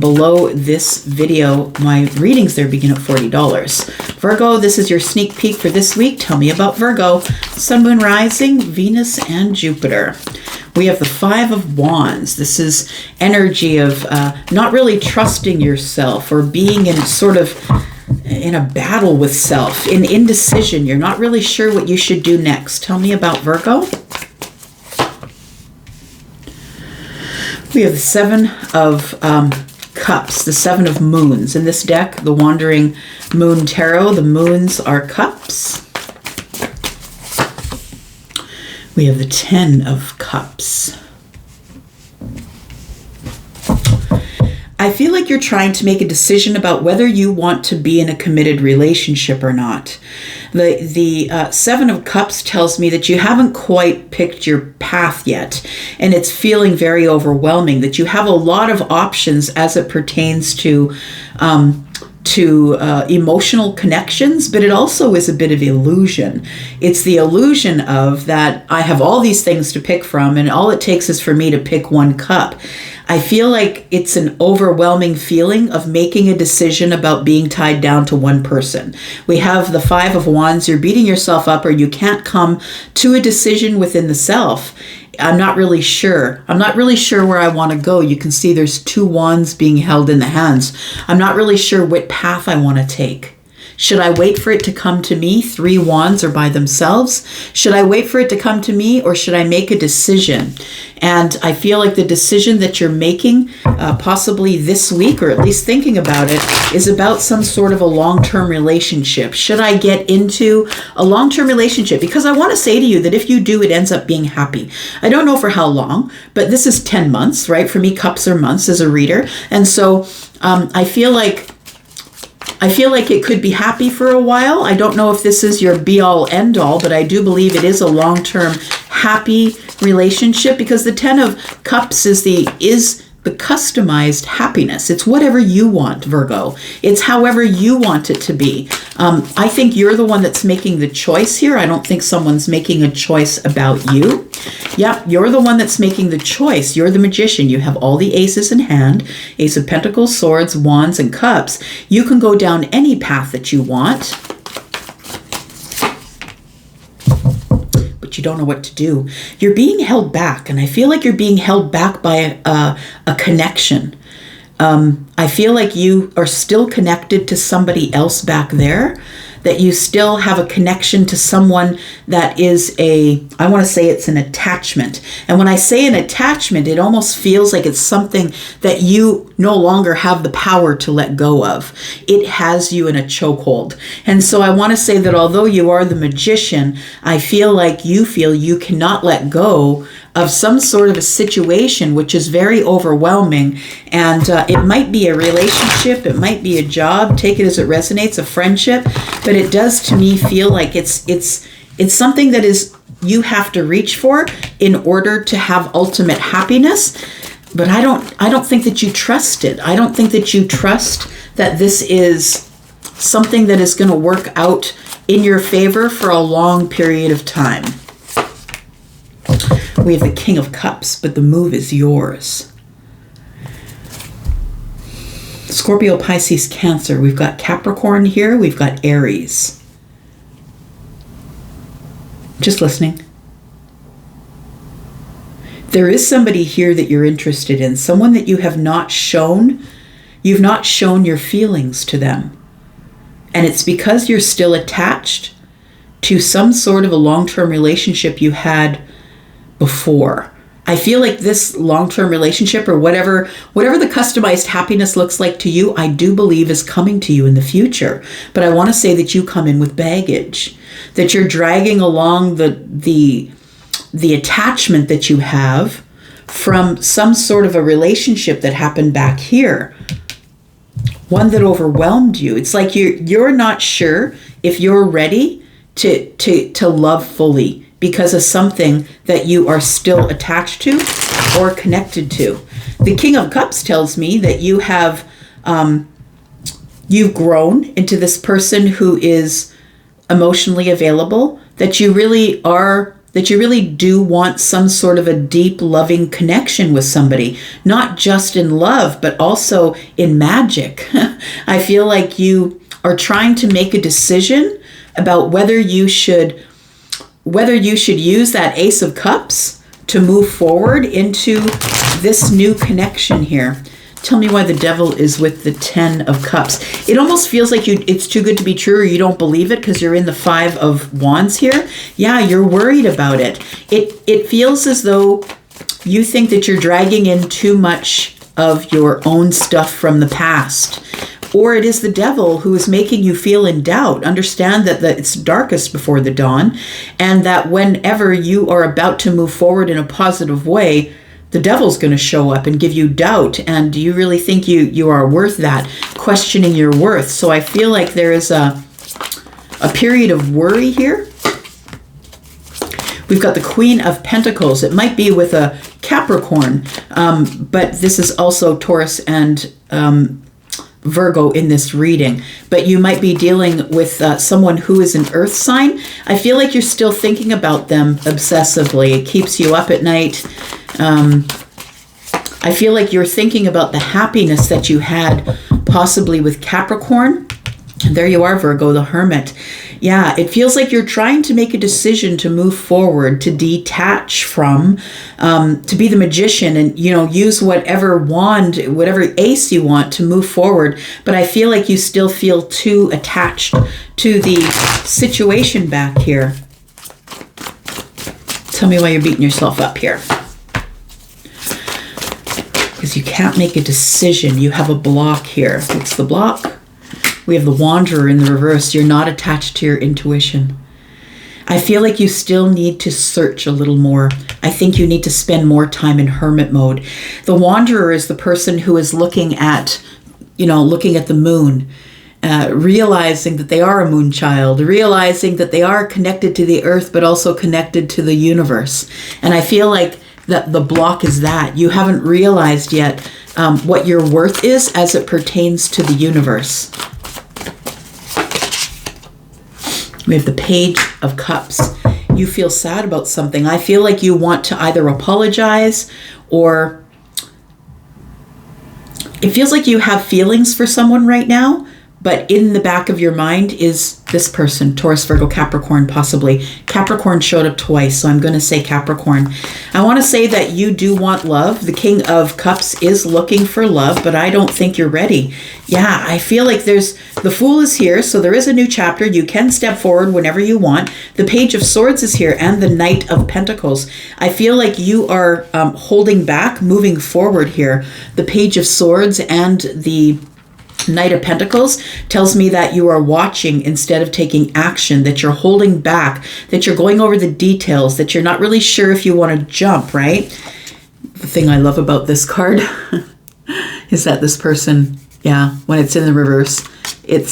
below this video. My readings there begin at $40. Virgo, this is your sneak peek for this week. Tell me about Virgo. Sun, Moon, Rising, Venus, and Jupiter. We have the Five of Wands. This is energy of not really trusting yourself or being in sort of in a battle with self, in indecision. You're not really sure what you should do next. Tell me about Virgo. We have the Seven of Cups, the Seven of Moons. In this deck, the Wandering Moon Tarot, the moons are cups. We have the Ten of Cups. I feel like you're trying to make a decision about whether you want to be in a committed relationship or not. The Seven of Cups tells me that you haven't quite picked your path yet, and it's feeling very overwhelming, that you have a lot of options as it pertains to emotional connections, but it also is a bit of illusion. It's the illusion of that I have all these things to pick from, and all it takes is for me to pick one cup. I feel like it's an overwhelming feeling of making a decision about being tied down to one person. We have the Five of Wands. You're beating yourself up, or you can't come to a decision within the self. I'm not really sure. I'm not really sure where I want to go. You can see there's two wands being held in the hands. I'm not really sure what path I want to take. Should I wait for it to come to me? Three wands are by themselves. Should I wait for it to come to me, or should I make a decision? And I feel like the decision that you're making, possibly this week, or at least thinking about it, is about some sort of a long-term relationship. Should I get into a long-term relationship? Because I want to say to you that if you do, it ends up being happy. I don't know for how long, but this is 10 months, right? For me, cups are months as a reader. And so I feel like it could be happy for a while. I don't know if this is your be-all, end-all, but I do believe it is a long-term happy relationship, because the Ten of Cups is the customized happiness. It's whatever you want, Virgo. It's however you want it to be. I think you're the one that's making the choice here. I don't think someone's making a choice about you. Yeah, you're the one that's making the choice. You're the magician. You have all the aces in hand, Ace of Pentacles, Swords, Wands, and Cups. You can go down any path that you want, but you don't know what to do. You're being held back, and I feel like you're being held back by a connection. I feel like you are still connected to somebody else back there, that you still have a connection to someone that is I want to say it's an attachment. And when I say an attachment, it almost feels like it's something that you no longer have the power to let go of. It has you in a chokehold. And so I want to say that although you are the magician, I feel like you cannot let go of some sort of a situation which is very overwhelming. And it might be a relationship, it might be a job, take it as it resonates, a friendship, but it does to me feel like it's something that is you have to reach for in order to have ultimate happiness. But I don't think that you trust it. I don't think that you trust that this is something that is going to work out in your favor for a long period of time. We have the King of Cups, but the move is yours. Scorpio, Pisces, Cancer. We've got Capricorn here. We've got Aries. Just listening. There is somebody here that you're interested in, someone that you have not shown. You've not shown your feelings to them. And it's because you're still attached to some sort of a long-term relationship you had before. I feel like this long-term relationship, or whatever the customized happiness looks like to you, I do believe is coming to you in the future. But I want to say that you come in with baggage, that you're dragging along the attachment that you have from some sort of a relationship that happened back here, one that overwhelmed you. It's like you're not sure if you're ready to love fully, because of something that you are still attached to, or connected to. The King of Cups tells me that you have, you've grown into this person who is emotionally available, that you really do want some sort of a deep, loving connection with somebody, not just in love, but also in magic. I feel like you are trying to make a decision about whether you should use that Ace of Cups to move forward into this new connection here. Tell me why the Devil is with the 10 of Cups. It almost feels like it's too good to be true, or you don't believe it because you're in the 5 of Wands here. Yeah, you're worried about it. It feels as though you think that you're dragging in too much of your own stuff from the past. Or it is the Devil who is making you feel in doubt. Understand that it's darkest before the dawn, and that whenever you are about to move forward in a positive way, the Devil's going to show up and give you doubt. And do you really think you are worth that? Questioning your worth. So I feel like there is a period of worry here. We've got the Queen of Pentacles. It might be with a Capricorn, but this is also Taurus and Virgo in this reading. But you might be dealing with someone who is an earth sign. I feel like you're still thinking about them obsessively. It keeps you up at night. I feel like you're thinking about the happiness that you had possibly with Capricorn. And there you are, Virgo, the Hermit. Yeah, it feels like you're trying to make a decision to move forward, to detach from, to be the magician and, use whatever wand, whatever ace you want to move forward. But I feel like you still feel too attached to the situation back here. Tell me why you're beating yourself up here. Because you can't make a decision. You have a block here. What's the block? We have the Wanderer in the reverse. You're not attached to your intuition. I feel like you still need to search a little more. I think you need to spend more time in hermit mode. The Wanderer is the person who is looking at the moon, realizing that they are a moon child, realizing that they are connected to the earth, but also connected to the universe. And I feel like that the block is that you haven't realized yet what your worth is as it pertains to the universe. We have the Page of Cups. You feel sad about something. I feel like you want to either apologize, or it feels like you have feelings for someone right now, but in the back of your mind is this person, Taurus, Virgo, Capricorn, possibly. Capricorn showed up twice, so I'm going to say Capricorn. I want to say that you do want love. The King of Cups is looking for love, but I don't think you're ready. Yeah, I feel like the Fool is here, so there is a new chapter. You can step forward whenever you want. The Page of Swords is here, and the Knight of Pentacles. I feel like you are holding back, moving forward here. The Page of Swords and the Knight of Pentacles tells me that you are watching instead of taking action, that you're holding back, that you're going over the details, that you're not really sure if you want to jump, right? The thing I love about this card is that this person, when it's in the reverse, it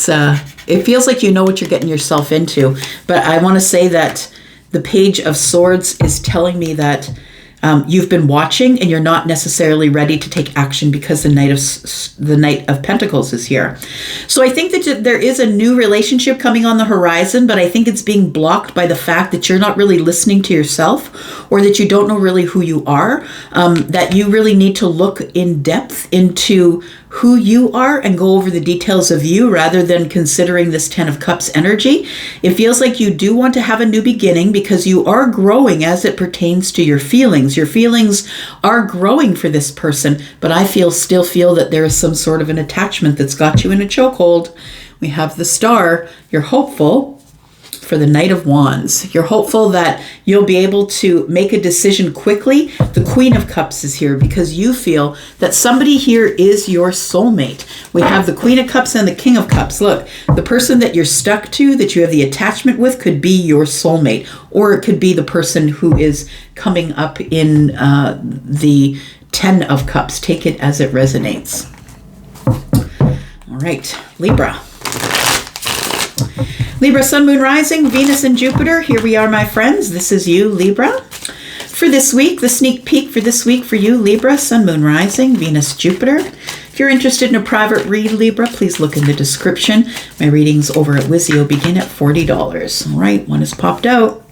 feels like you know what you're getting yourself into. But I want to say that the Page of Swords is telling me that you've been watching and you're not necessarily ready to take action because the Knight of Pentacles is here. So I think that there is a new relationship coming on the horizon, but I think it's being blocked by the fact that you're not really listening to yourself, or that you don't know really who you are, that you really need to look in depth into who you are and go over the details of you rather than considering this 10 of Cups energy. It feels like you do want to have a new beginning because you are growing as it pertains to your feelings. Your feelings are growing for this person, but I still feel that there is some sort of an attachment that's got you in a chokehold. We have the Star. You're hopeful for the Knight of Wands. You're hopeful that you'll be able to make a decision quickly. The Queen of Cups is here because you feel that somebody here is your soulmate. We have the Queen of Cups and the King of Cups. Look, the person that you're stuck to, that you have the attachment with, could be your soulmate, or it could be the person who is coming up in the 10 of Cups. Take it as it resonates. All right, Libra. Libra, Sun, Moon, Rising, Venus, and Jupiter. Here we are, my friends. This is you, Libra. For for this week, the sneak peek for this week for you, Libra, Sun, Moon, Rising, Venus, Jupiter. If you're interested in a private read, Libra, please look in the description. My readings over at Wizio begin at $40. All right, one has popped out.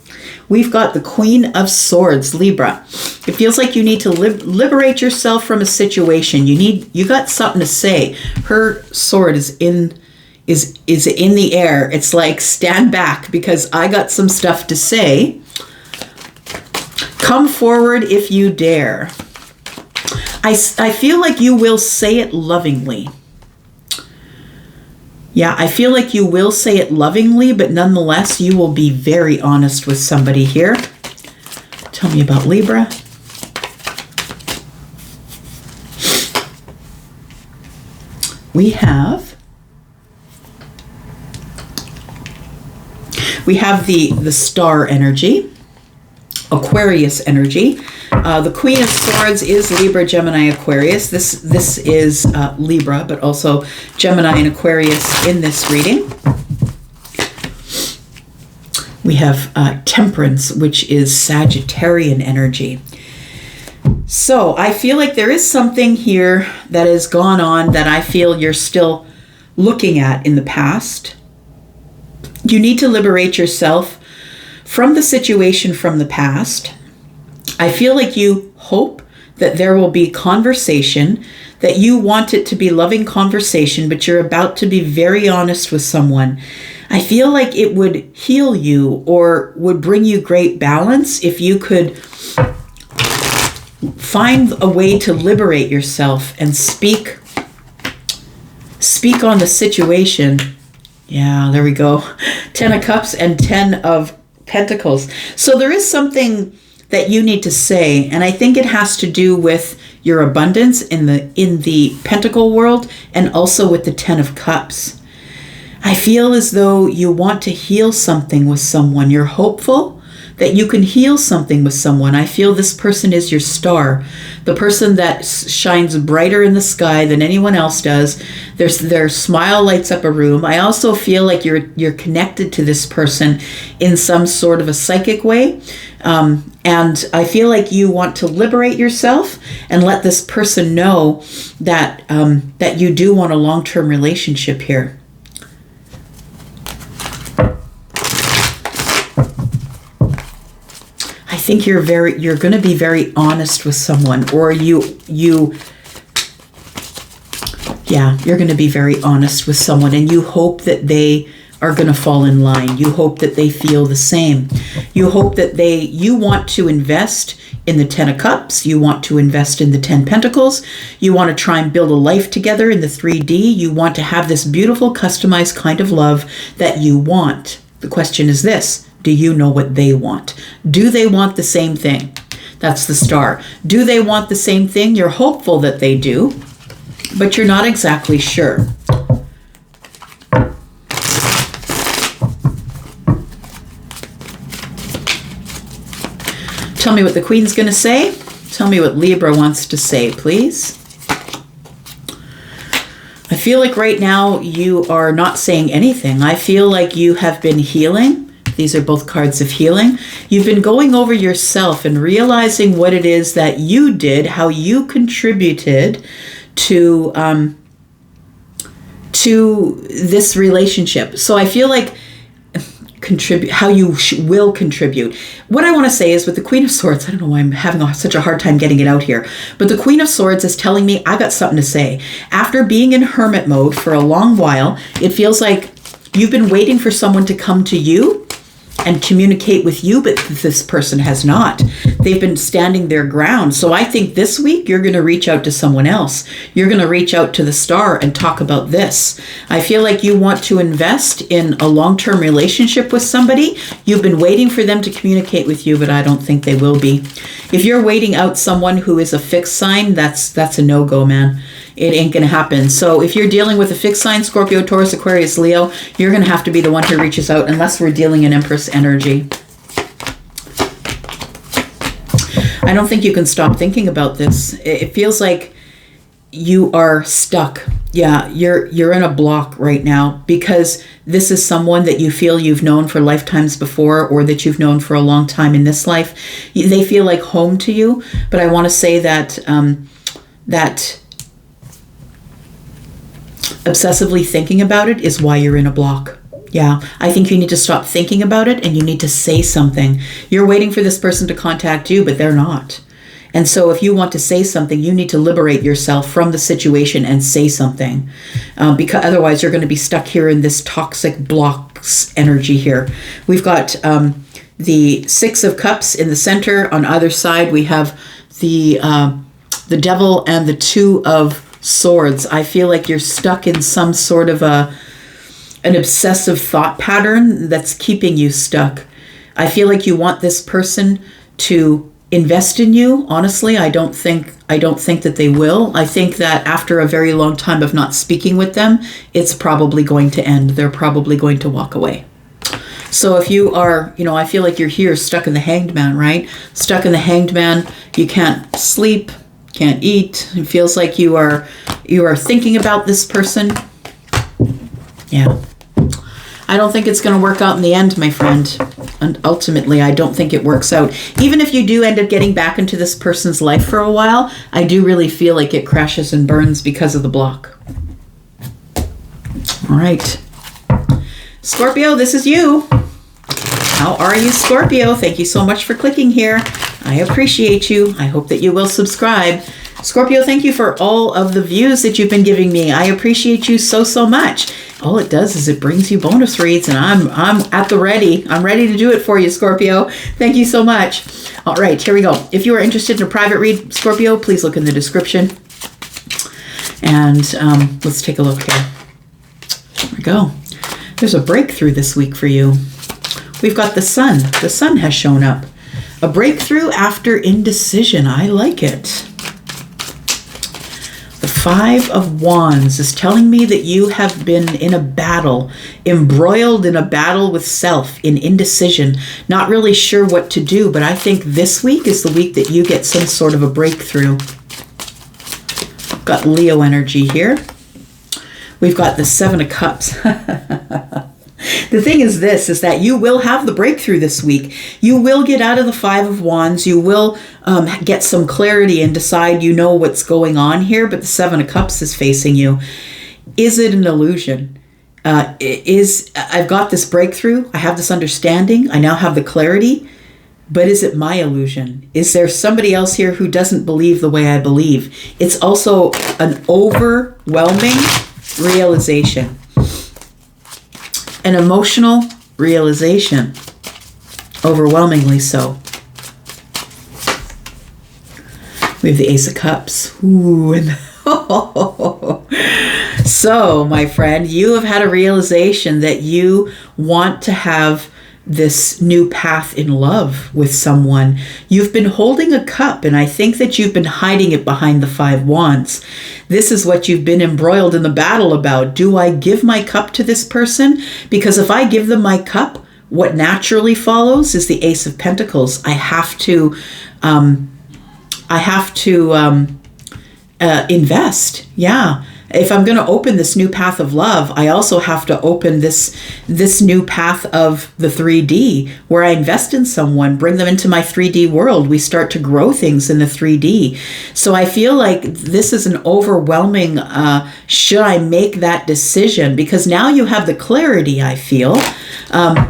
We've got the Queen of Swords, Libra. It feels like you need to liberate yourself from a situation. You got something to say. Her sword is in the air. It's like, stand back because I got some stuff to say. Come forward if you dare. I feel like you will say it lovingly. Yeah, I feel like you will say it lovingly, but nonetheless, you will be very honest with somebody here. Tell me about Libra. We have the star energy, Aquarius energy. The Queen of Swords is Libra, Gemini, Aquarius. This is Libra, but also Gemini and Aquarius in this reading. We have Temperance, which is Sagittarian energy. So I feel like there is something here that has gone on that I feel you're still looking at in the past. You need to liberate yourself from the situation from the past. I feel like you hope that there will be conversation, that you want it to be loving conversation, but you're about to be very honest with someone. I feel like it would heal you or would bring you great balance if you could find a way to liberate yourself and speak on the situation. Yeah, there we go. 10 of Cups and 10 of Pentacles. So there is something that you need to say, and I think it has to do with your abundance in the Pentacle world and also with the 10 of Cups. I feel as though you want to heal something with someone. You're hopeful that you can heal something with someone. I feel this person is your star, the person that shines brighter in the sky than anyone else does. Their smile lights up a room. I also feel like you're connected to this person in some sort of a psychic way. And I feel like you want to liberate yourself and let this person know that that you do want a long-term relationship here. I think you're going to be very honest with someone, or you're going to be very honest with someone, and you hope that they are going to fall in line. You hope that they feel the same. You hope that you want to invest in the 10 of Cups. You want to invest in the 10 Pentacles. You want to try and build a life together in the 3D. You want to have this beautiful, customized kind of love that you want. The question is this: do you know what they want? Do they want the same thing? That's the star. Do they want the same thing? You're hopeful that they do, but you're not exactly sure. Tell me what the Queen's going to say. Tell me what Libra wants to say, please. I feel like right now you are not saying anything. I feel like you have been healing. These are both cards of healing. You've been going over yourself and realizing what it is that you did, how you contributed to this relationship. So I feel like how you will contribute. What I want to say is with the Queen of Swords, I don't know why I'm having such a hard time getting it out here, but the Queen of Swords is telling me I got something to say. After being in hermit mode for a long while, it feels like you've been waiting for someone to come to you and communicate with you, but this person has not. They've been standing their ground. So I think this week you're going to reach out to someone else. You're going to reach out to the star and talk about this. I feel like you want to invest in a long-term relationship with somebody. You've been waiting for them to communicate with you, but I don't think they will be. If you're waiting out someone who is a fixed sign, that's a no-go, man. It ain't going to happen. So if you're dealing with a fixed sign, Scorpio, Taurus, Aquarius, Leo, you're going to have to be the one who reaches out unless we're dealing in Empress energy. I don't think you can stop thinking about this. It feels like you are stuck. Yeah, you're in a block right now because this is someone that you feel you've known for lifetimes before, or that you've known for a long time in this life. They feel like home to you, but I want to say that that obsessively thinking about it is why you're in a block. Yeah, I think you need to stop thinking about it and you need to say something. You're waiting for this person to contact you, but they're not. And so if you want to say something, you need to liberate yourself from the situation and say something. Because otherwise you're going to be stuck here in this toxic blocks energy here. We've got the Six of Cups in the center. On either side, we have the Devil and the Two of Swords. I feel like you're stuck in some sort of an obsessive thought pattern that's keeping you stuck. I feel like you want this person to invest in you. Honestly, I don't think that they will. I think that after a very long time of not speaking with them, it's probably going to end. They're probably going to walk away. So if you are, I feel like you're here stuck in the Hanged Man, right? Stuck in the Hanged Man, you can't sleep, can't eat. It feels like you are thinking about this person. Yeah. I don't think it's going to work out in the end, my friend. And ultimately, I don't think it works out. Even if you do end up getting back into this person's life for a while, I do really feel like it crashes and burns because of the block. All right. Scorpio, this is you. How are you, Scorpio? Thank you so much for clicking here. I appreciate you. I hope that you will subscribe. Scorpio, thank you for all of the views that you've been giving me. I appreciate you so, so much. All it does is it brings you bonus reads, and I'm at the ready. I'm ready to do it for you, Scorpio. Thank you so much. All right, here we go. If you are interested in a private read, Scorpio, please look in the description. And let's take a look here. There we go. There's a breakthrough this week for you. We've got the Sun. The Sun has shown up. A breakthrough after indecision. I like it. The Five of Wands is telling me that you have been in a battle, embroiled in a battle with self, in indecision, not really sure what to do, but I think this week is the week that you get some sort of a breakthrough. Got Leo energy here. We've got the Seven of Cups. The thing is that you will have the breakthrough this week. You will get out of the Five of Wands. You will get some clarity and decide you know what's going on here, but the Seven of Cups is facing you. Is it an illusion? I've got this breakthrough. I have this understanding. I now have the clarity, but is it my illusion? Is there somebody else here who doesn't believe the way I believe? It's also an overwhelming realization. An emotional realization, overwhelmingly so. We have the Ace of Cups. Ooh, and so, my friend, you have had a realization that you want to have this new path in love with someone. You've been holding a cup, and I think that you've been hiding it behind the Five Wands. This is what you've been embroiled in the battle about. Do I give my cup to this person? Because if I give them my cup, what naturally follows is the Ace of Pentacles. I have to invest. Yeah. If I'm going to open this new path of love, I also have to open this new path of the 3D, where I invest in someone, bring them into my 3D world. We start to grow things in the 3D. So I feel like this is an overwhelming, should I make that decision? Because now you have the clarity, I feel.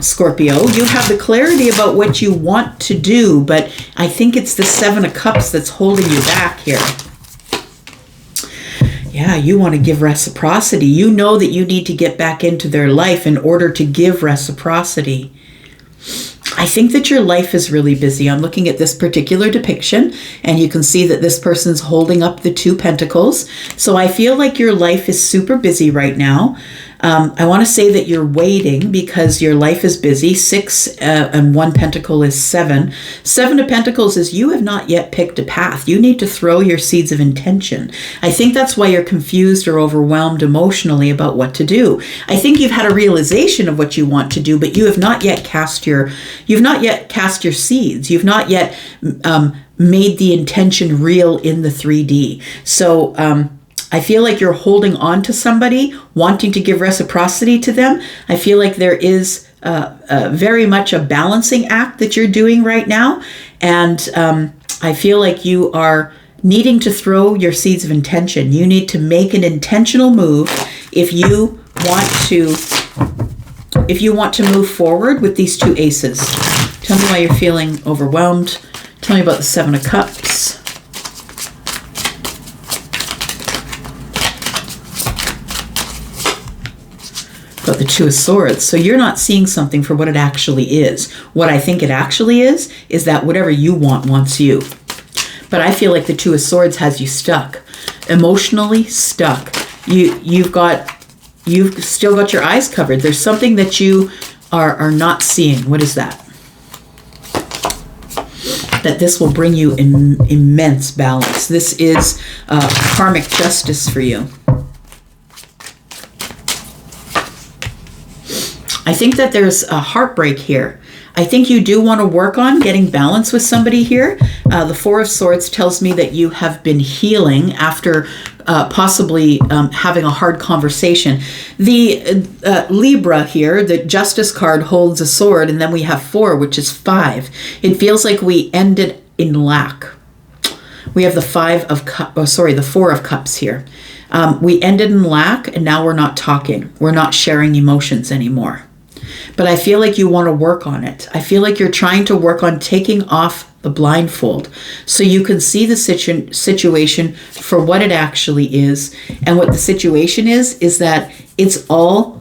Scorpio, you have the clarity about what you want to do, but I think it's the Seven of Cups that's holding you back here. Yeah, you want to give reciprocity. You know that you need to get back into their life in order to give reciprocity. I think that your life is really busy. I'm looking at this particular depiction, and you can see that this person's holding up the Two Pentacles. So I feel like your life is super busy right now. I want to say that you're waiting because your life is busy. 6 and 1 pentacle is 7. 7 of Pentacles is you have not yet picked a path. You need to throw your seeds of intention. I think that's why you're confused or overwhelmed emotionally about what to do. I think you've had a realization of what you want to do, but you have not yet cast your seeds. You've not yet made the intention real in the 3D. So I feel like you're holding on to somebody, wanting to give reciprocity to them. I feel like there is very much a balancing act that you're doing right now. And I feel like you are needing to throw your seeds of intention. You need to make an intentional move if you want to move forward with these two aces. Tell me why you're feeling overwhelmed. Tell me about the Seven of Cups. About the Two of Swords. So you're not seeing something for what it actually is. What I think it actually is that whatever you want wants you. But I feel like the Two of Swords has you stuck. Emotionally stuck. You've still got your eyes covered. There's something that you are not seeing. What is that? That this will bring you immense balance. This is karmic justice for you. I think that there's a heartbreak here. I think you do want to work on getting balance with somebody here. The Four of Swords tells me that you have been healing after possibly having a hard conversation. The Libra here, the Justice card holds a sword, and then we have 4, which is 5. It feels like we ended in lack. We have the the 4 of Cups here. We ended in lack, and now we're not talking. We're not sharing emotions anymore. But I feel like you want to work on it. I feel like you're trying to work on taking off the blindfold so you can see the situation for what it actually is. And what the situation is that it's all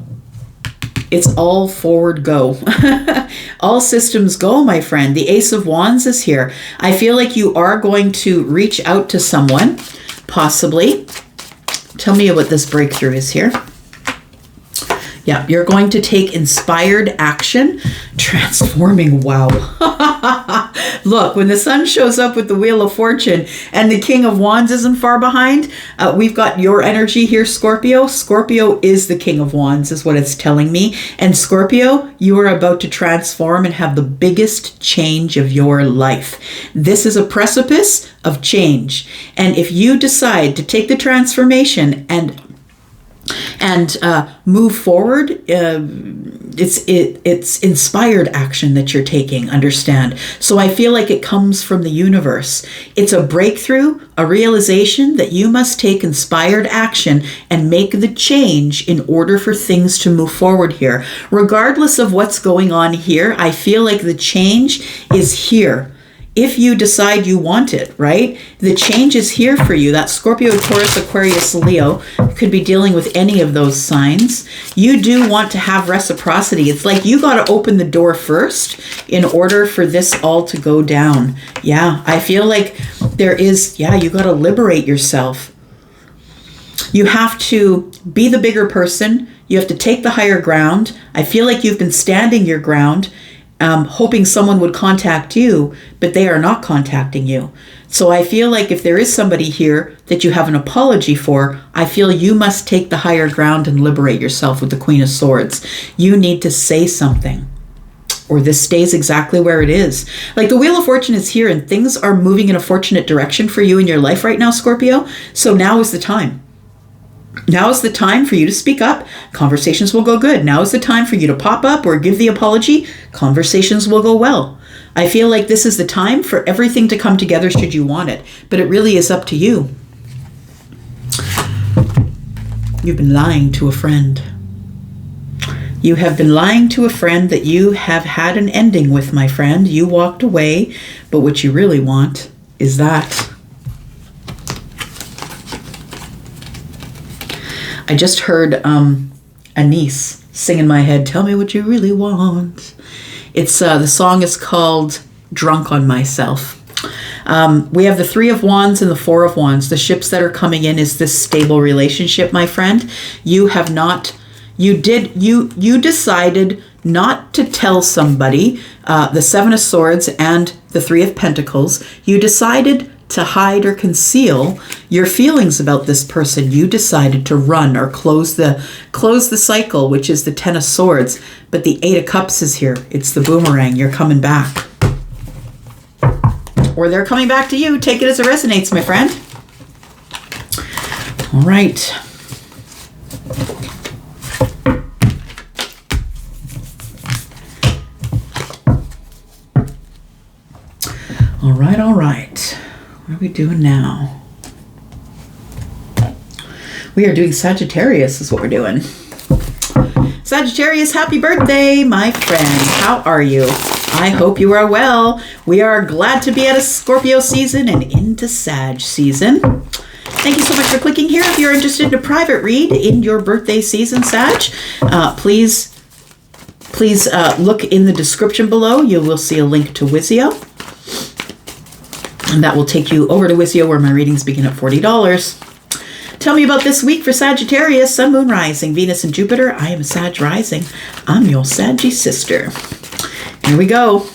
forward go. All systems go, my friend. The Ace of Wands is here. I feel like you are going to reach out to someone, possibly. Tell me what this breakthrough is here. Yeah, you're going to take inspired action, transforming. Wow. Look, when the sun shows up with the Wheel of Fortune and the King of Wands isn't far behind, we've got your energy here, Scorpio. Scorpio is the King of Wands, is what it's telling me. And Scorpio, you are about to transform and have the biggest change of your life. This is a precipice of change. And if you decide to take the transformation and move forward, it's inspired action that you're taking, understand? So I feel like it comes from the universe. It's a breakthrough, a realization that you must take inspired action and make the change in order for things to move forward here. Regardless of what's going on here, I feel like the change is here. If you decide you want it, right? The change is here for you. That Scorpio, Taurus, Aquarius, Leo could be dealing with any of those signs. You do want to have reciprocity. It's like you got to open the door first in order for this all to go down. Yeah, I feel like there is, you got to liberate yourself. You have to be the bigger person. You have to take the higher ground. I feel like you've been standing your ground, hoping someone would contact you, but they are not contacting you. So I feel like if there is somebody here that you have an apology for, I feel you must take the higher ground and liberate yourself with the Queen of Swords. You need to say something, or this stays exactly where it is. Like the Wheel of Fortune is here and things are moving in a fortunate direction for you in your life right now, Scorpio. So now is the time. Now is the time for you to speak up. Conversations will go good. Now is the time for you to pop up or give the apology. Conversations will go well. I feel like this is the time for everything to come together should you want it. But it really is up to you. You've been lying to a friend. You have been lying to a friend that you have had an ending with, my friend. You walked away, but what you really want is that. I just heard a niece sing in my head, "Tell me what you really want." It's the song is called "Drunk on Myself." We have the 3 of Wands and the 4 of Wands. The ships that are coming in is this stable relationship, my friend. You decided not to tell somebody the 7 of Swords and the 3 of Pentacles. You decided to hide or conceal your feelings about this person. You decided to run or close the cycle, which is the 10 of Swords. But the 8 of Cups is here. It's the boomerang. You're coming back. Or they're coming back to you. Take it as it resonates, my friend. All right. All right. What are we doing now? We are doing Sagittarius is what we're doing. Sagittarius, happy birthday, my friend. How are you? I hope you are well. We are glad to be at a Scorpio season and into Sag season. Thank you so much for clicking here. If you're interested in a private read in your birthday season, Sag, please look in the description below. You will see a link to Wizio. And that will take you over to Wizio where my readings begin at $40. Tell me about this week for Sagittarius, Sun, Moon, Rising, Venus, and Jupiter. I am a Sag Rising. I'm your Saggy sister. Here we go.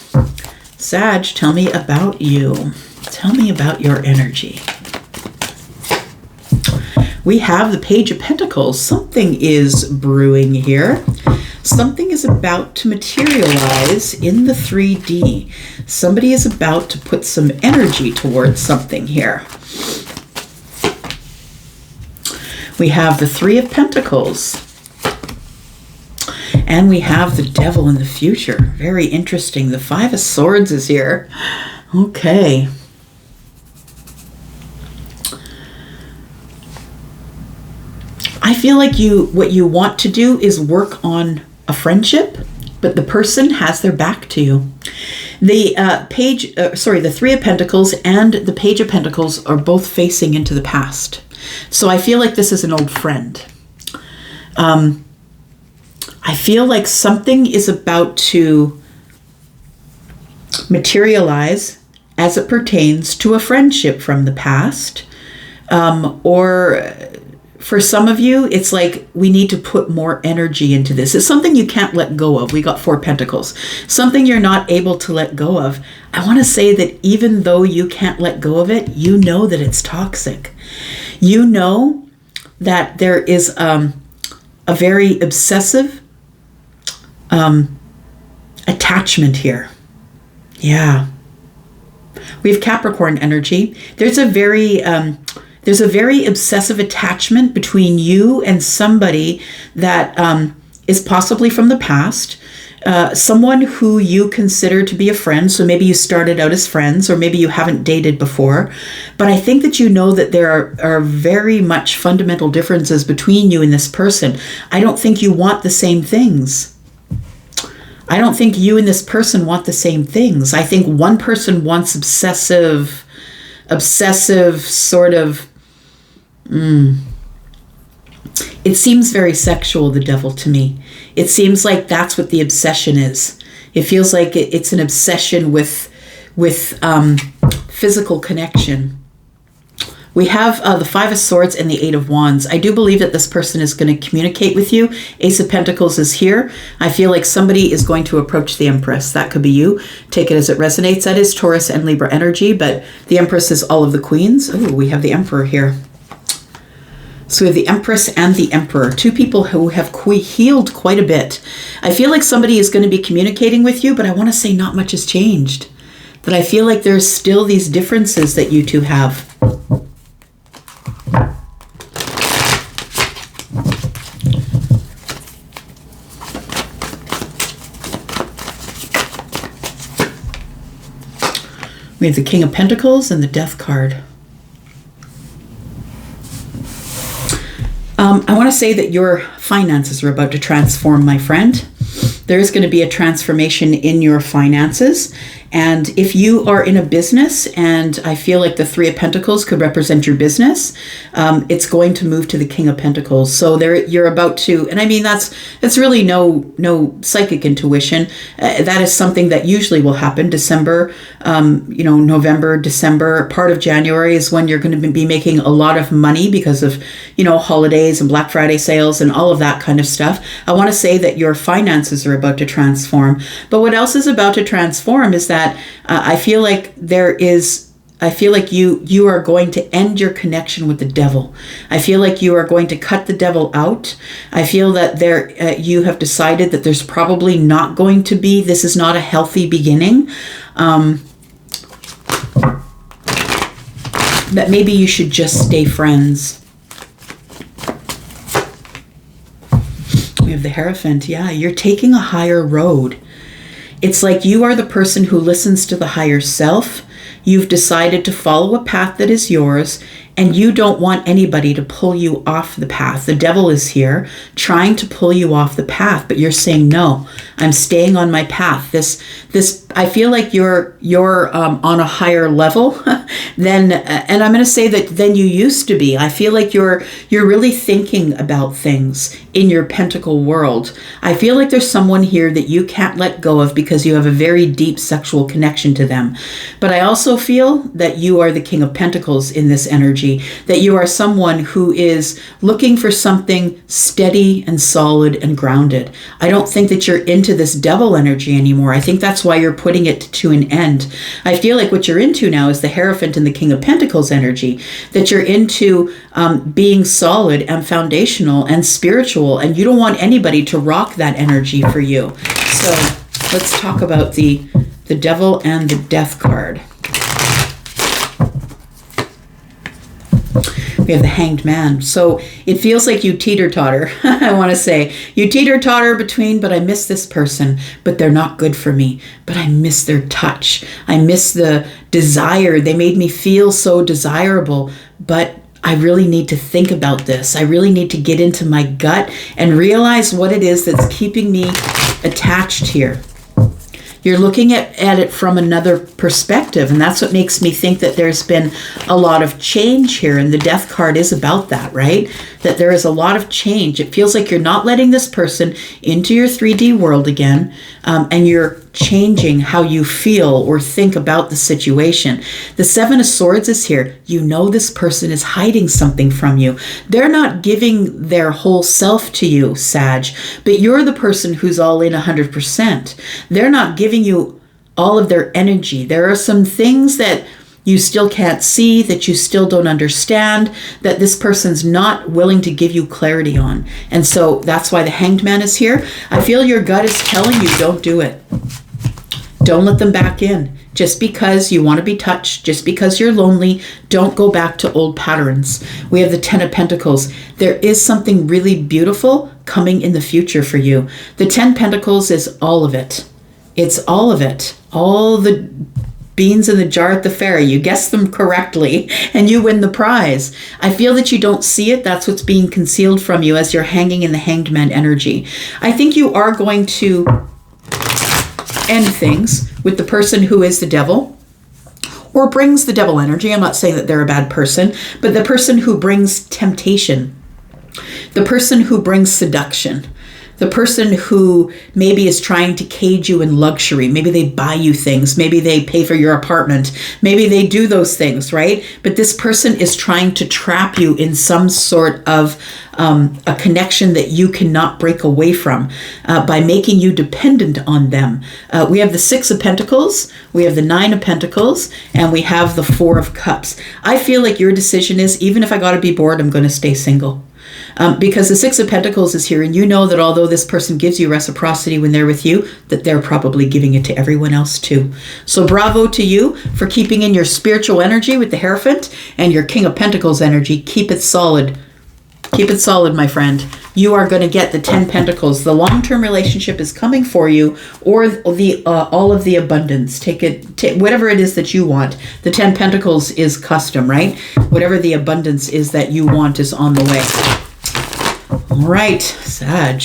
Sag, tell me about you. Tell me about your energy. We have the Page of Pentacles. Something is brewing here. Something is about to materialize in the 3D. Somebody is about to put some energy towards something here. We have the Three of Pentacles. And we have the Devil in the future. Very interesting. The Five of Swords is here. Okay. I feel like what you want to do is work on a friendship, but the person has their back to you. The the Three of Pentacles and the Page of Pentacles are both facing into the past. So I feel like this is an old friend. I feel like something is about to materialize as it pertains to a friendship from the past, or for some of you, it's like we need to put more energy into this. It's something you can't let go of. We got Four Pentacles. Something you're not able to let go of. I want to say that even though you can't let go of it, you know that it's toxic. You know that there is a very obsessive attachment here. Yeah. We have Capricorn energy. There's a very obsessive attachment between you and somebody that is possibly from the past, someone who you consider to be a friend. So maybe you started out as friends, or maybe you haven't dated before. But I think that you know that there are very much fundamental differences between you and this person. I don't think you want the same things. I don't think you and this person want the same things. I think one person wants obsessive sort of, it seems very sexual, the Devil, to me. It seems like that's what the obsession is. It feels like it's an obsession with physical connection. We have the Five of Swords and the Eight of Wands. I do believe that this person is going to communicate with you. Ace of Pentacles is here. I feel like somebody is going to approach the Empress. That could be you. Take it as it resonates. That is Taurus and Libra energy, but the Empress is all of the queens. Oh, we have the Emperor here. So we have the Empress and the Emperor, two people who have healed quite a bit. I feel like somebody is going to be communicating with you, but I want to say not much has changed. That I feel like there's still these differences that you two have. We have the King of Pentacles and the Death card. I want to say that your finances are about to transform, my friend. There is going to be a transformation in your finances. And if you are in a business, and I feel like the Three of Pentacles could represent your business, it's going to move to the King of Pentacles. So there, you're about to, and I mean, that's really no psychic intuition. That is something that usually will happen. December, November, December, part of January is when you're going to be making a lot of money because of, holidays and Black Friday sales and all of that kind of stuff. I want to say that your finances are about to transform. But what else is about to transform is that I feel like you are going to end your connection with the devil. I feel like you are going to cut the devil out. I feel that you have decided that there's probably not going to be, this is not a healthy beginning. That maybe you should just stay friends. the Hierophant. Yeah, you're taking a higher road. It's like you are the person who listens to the higher self. You've decided to follow a path that is yours, and you don't want anybody to pull you off the path. The devil is here trying to pull you off the path, but you're saying, no, I'm staying on my path. I feel like you're on a higher level than, and I'm going to say that than you used to be. I feel like you're really thinking about things in your pentacle world. I feel like there's someone here that you can't let go of because you have a very deep sexual connection to them. But I also feel that you are the King of Pentacles in this energy, that you are someone who is looking for something steady and solid and grounded. I don't think that you're into this devil energy anymore. I think that's why you're putting it to an end. I feel like what you're into now is the Hierophant and the King of Pentacles energy, that you're into being solid and foundational and spiritual, and you don't want anybody to rock that energy for you. So let's talk about the Devil and the Death card. We have the Hanged Man. So it feels like you teeter-totter. I want to say you teeter-totter between, but I miss this person, but they're not good for me, but I miss their touch. I miss the desire. They made me feel so desirable, but I really need to think about this. I really need to get into my gut and realize what it is that's keeping me attached here. You're looking at it from another perspective, and that's what makes me think that there's been a lot of change here, and the Death card is about that, right? That there is a lot of change. It feels like you're not letting this person into your 3D world again, and you're changing how you feel or think about the situation. The Seven of Swords is here. You know this person is hiding something from you. They're not giving their whole self to you, Sag, but you're the person who's all in 100%. They're not giving you all of their energy. There are some things that you still can't see, that you still don't understand, that this person's not willing to give you clarity on. And so that's why the Hanged Man is here. I feel your gut is telling you, don't do it. Don't let them back in. Just because you want to be touched, just because you're lonely, don't go back to old patterns. We have the Ten of Pentacles. There is something really beautiful coming in the future for you. The 10 Pentacles is all of it. It's all of it. All the beans in the jar at the fair. You guess them correctly and you win the prize. I feel that you don't see it. That's what's being concealed from you as you're hanging in the Hanged Man energy. I think you are going to end things with the person who is the devil or brings the devil energy. I'm not saying that they're a bad person, but the person who brings temptation, the person who brings seduction, the person who maybe is trying to cage you in luxury. Maybe they buy you things. Maybe they pay for your apartment. Maybe they do those things, right? But this person is trying to trap you in some sort of a connection that you cannot break away from by making you dependent on them. We have the Six of Pentacles, we have the Nine of Pentacles, and we have the Four of Cups. I feel like your decision is, even if I got to be bored, I'm going to stay single. Because the Six of Pentacles is here, and you know that although this person gives you reciprocity when they're with you, that they're probably giving it to everyone else too. So bravo to you for keeping in your spiritual energy with the Hierophant and your King of Pentacles energy. Keep it solid. Keep it solid, my friend. You are going to get the 10 Pentacles. The long-term relationship is coming for you, or the all of the abundance. Take whatever it is that you want. The 10 Pentacles is custom, right? Whatever the abundance is that you want is on the way. All right, Sag.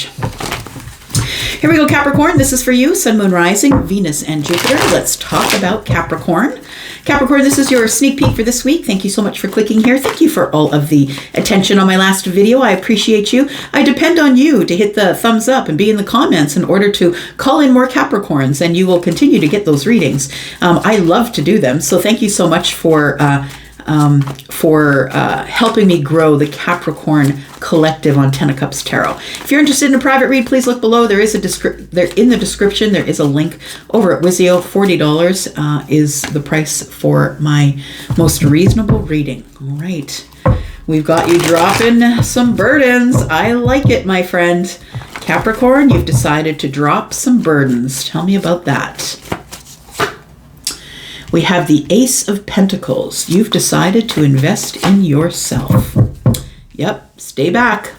Here we go, Capricorn. This is for you, Sun, Moon, Rising, Venus, and Jupiter. Let's talk about Capricorn. Capricorn, this is your sneak peek for this week. Thank you so much for clicking here. Thank you for all of the attention on my last video. I appreciate you. I depend on you to hit the thumbs up and be in the comments in order to call in more Capricorns, and you will continue to get those readings. I love to do them, so thank you so much for helping me grow the Capricorn collective on Ten of Cups Tarot. If you're interested in a private read, please look below. There is in the description. There is a link over at Wizio. $40 is the price for my most reasonable reading. All right, we've got you dropping some burdens. I like it, my friend. Capricorn, you've decided to drop some burdens. Tell me about that. We have the Ace of Pentacles. You've decided to invest in yourself. Yep, stay back.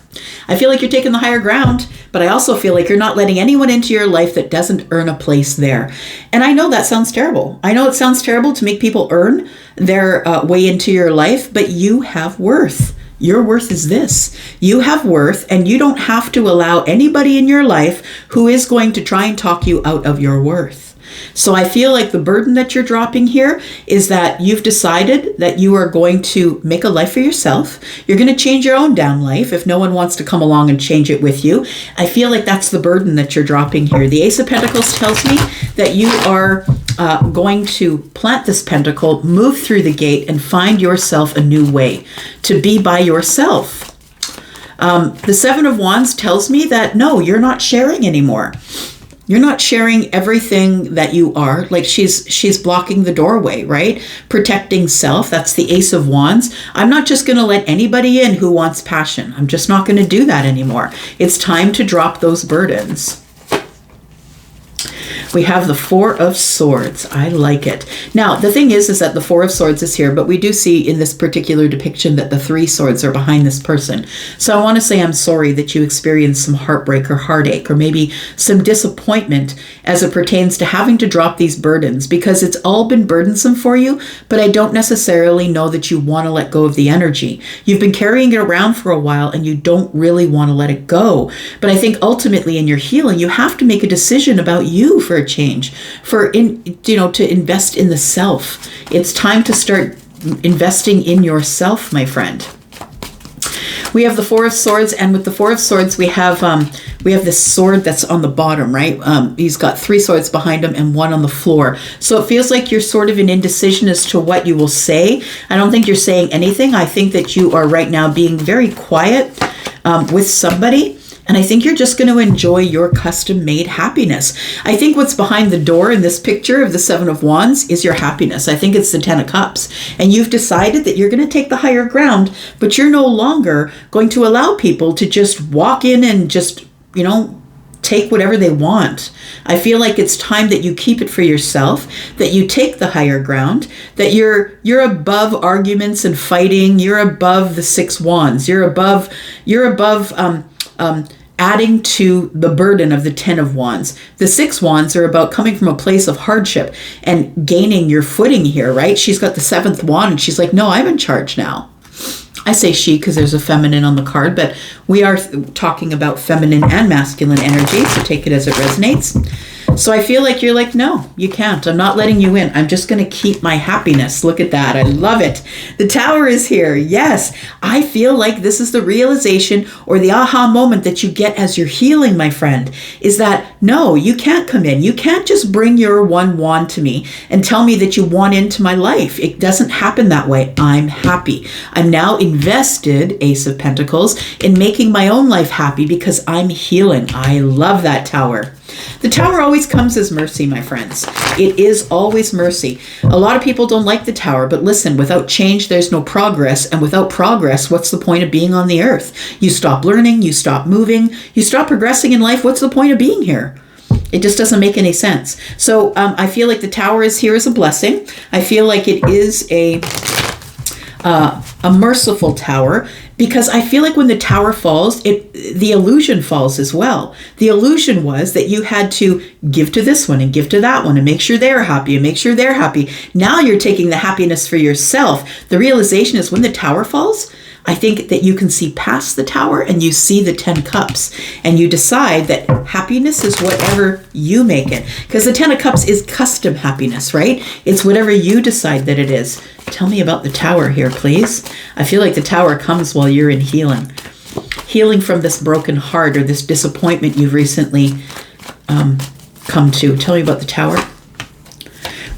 I feel like you're taking the higher ground, but I also feel like you're not letting anyone into your life that doesn't earn a place there. And I know that sounds terrible. I know it sounds terrible to make people earn their way into your life, but you have worth. Your worth is this. You have worth, and you don't have to allow anybody in your life who is going to try and talk you out of your worth. So I feel like the burden that you're dropping here is that you've decided that you are going to make a life for yourself. You're going to change your own damn life if no one wants to come along and change it with you. I feel like that's the burden that you're dropping here. The Ace of Pentacles tells me that you are going to plant this pentacle, move through the gate, and find yourself a new way to be by yourself. The Seven of Wands tells me that no, you're not sharing anymore. You're not sharing everything that you are. Like she's blocking the doorway, right? Protecting self. That's the Ace of Wands. I'm not just going to let anybody in who wants passion. I'm just not going to do that anymore. It's time to drop those burdens. We have the Four of Swords. I like it. Now, the thing is that the Four of Swords is here, but we do see in this particular depiction that the Three Swords are behind this person. So I want to say I'm sorry that you experienced some heartbreak or heartache, or maybe some disappointment as it pertains to having to drop these burdens, because it's all been burdensome for you, but I don't necessarily know that you want to let go of the energy. You've been carrying it around for a while and you don't really want to let it go. But I think ultimately in your healing, you have to make a decision about you for a change, to invest in the self. It's time to start investing in yourself, my friend. We have the Four of Swords, and with the Four of Swords, we have this sword that's on the bottom, right? He's got three swords behind him and one on the floor. So it feels like you're sort of in indecision as to what you will say. I don't think you're saying anything. I think that you are right now being very quiet with somebody. And I think you're just going to enjoy your custom-made happiness. I think what's behind the door in this picture of the Seven of Wands is your happiness. I think it's the Ten of Cups. And you've decided that you're going to take the higher ground, but you're no longer going to allow people to just walk in and just, take whatever they want. I feel like it's time that you keep it for yourself, that you take the higher ground, that you're above arguments and fighting. You're above the Six Wands. You're above adding to the burden of the Ten of Wands. The Six Wands are about coming from a place of hardship and gaining your footing here, right? She's got the seventh wand and she's like, no, I'm in charge now. I say she because there's a feminine on the card, but we are talking about feminine and masculine energy, so take it as it resonates. So I feel like you're like, no, you can't. I'm not letting you in. I'm just going to keep my happiness. Look at that. I love it. The Tower is here. Yes, I feel like this is the realization or the aha moment that you get as you're healing, my friend, is that, no, you can't come in. You can't just bring your one wand to me and tell me that you want into my life. It doesn't happen that way. I'm happy. I'm now invested, Ace of Pentacles, in making my own life happy because I'm healing. I love that Tower. The Tower always comes as mercy, my friends. It is always mercy. A lot of people don't like the Tower, but listen, without change, there's no progress. And without progress, what's the point of being on the earth? You stop learning, you stop moving, you stop progressing in life. What's the point of being here? It just doesn't make any sense. So I feel like the Tower is here as a blessing. I feel like it is a merciful Tower, because I feel like when the Tower falls, the illusion falls as well. The illusion was that you had to give to this one and give to that one and make sure they're happy and make sure they're happy. Now you're taking the happiness for yourself. The realization is when the Tower falls, I think that you can see past the Tower and you see the 10 Cups and you decide that happiness is whatever you make it. Because the 10 of Cups is custom happiness, right? It's whatever you decide that it is. Tell me about the Tower here, please. I feel like the Tower comes while you're in healing. Healing from this broken heart or this disappointment you've recently come to. Tell me about the Tower.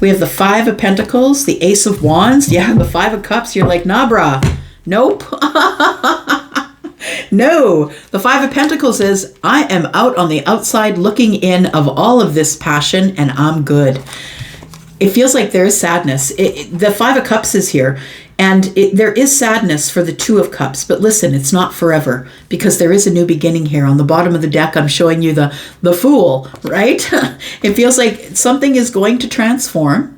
We have the Five of Pentacles, the Ace of Wands. Yeah, the Five of Cups. You're like, nah, brah. Nope. No. The Five of Pentacles is, I am out on the outside looking in of all of this passion and I'm good. It feels like there is sadness. The Five of Cups is here and there is sadness for the Two of Cups. But listen, it's not forever because there is a new beginning here. On the bottom of the deck, I'm showing you the Fool, right? It feels like something is going to transform.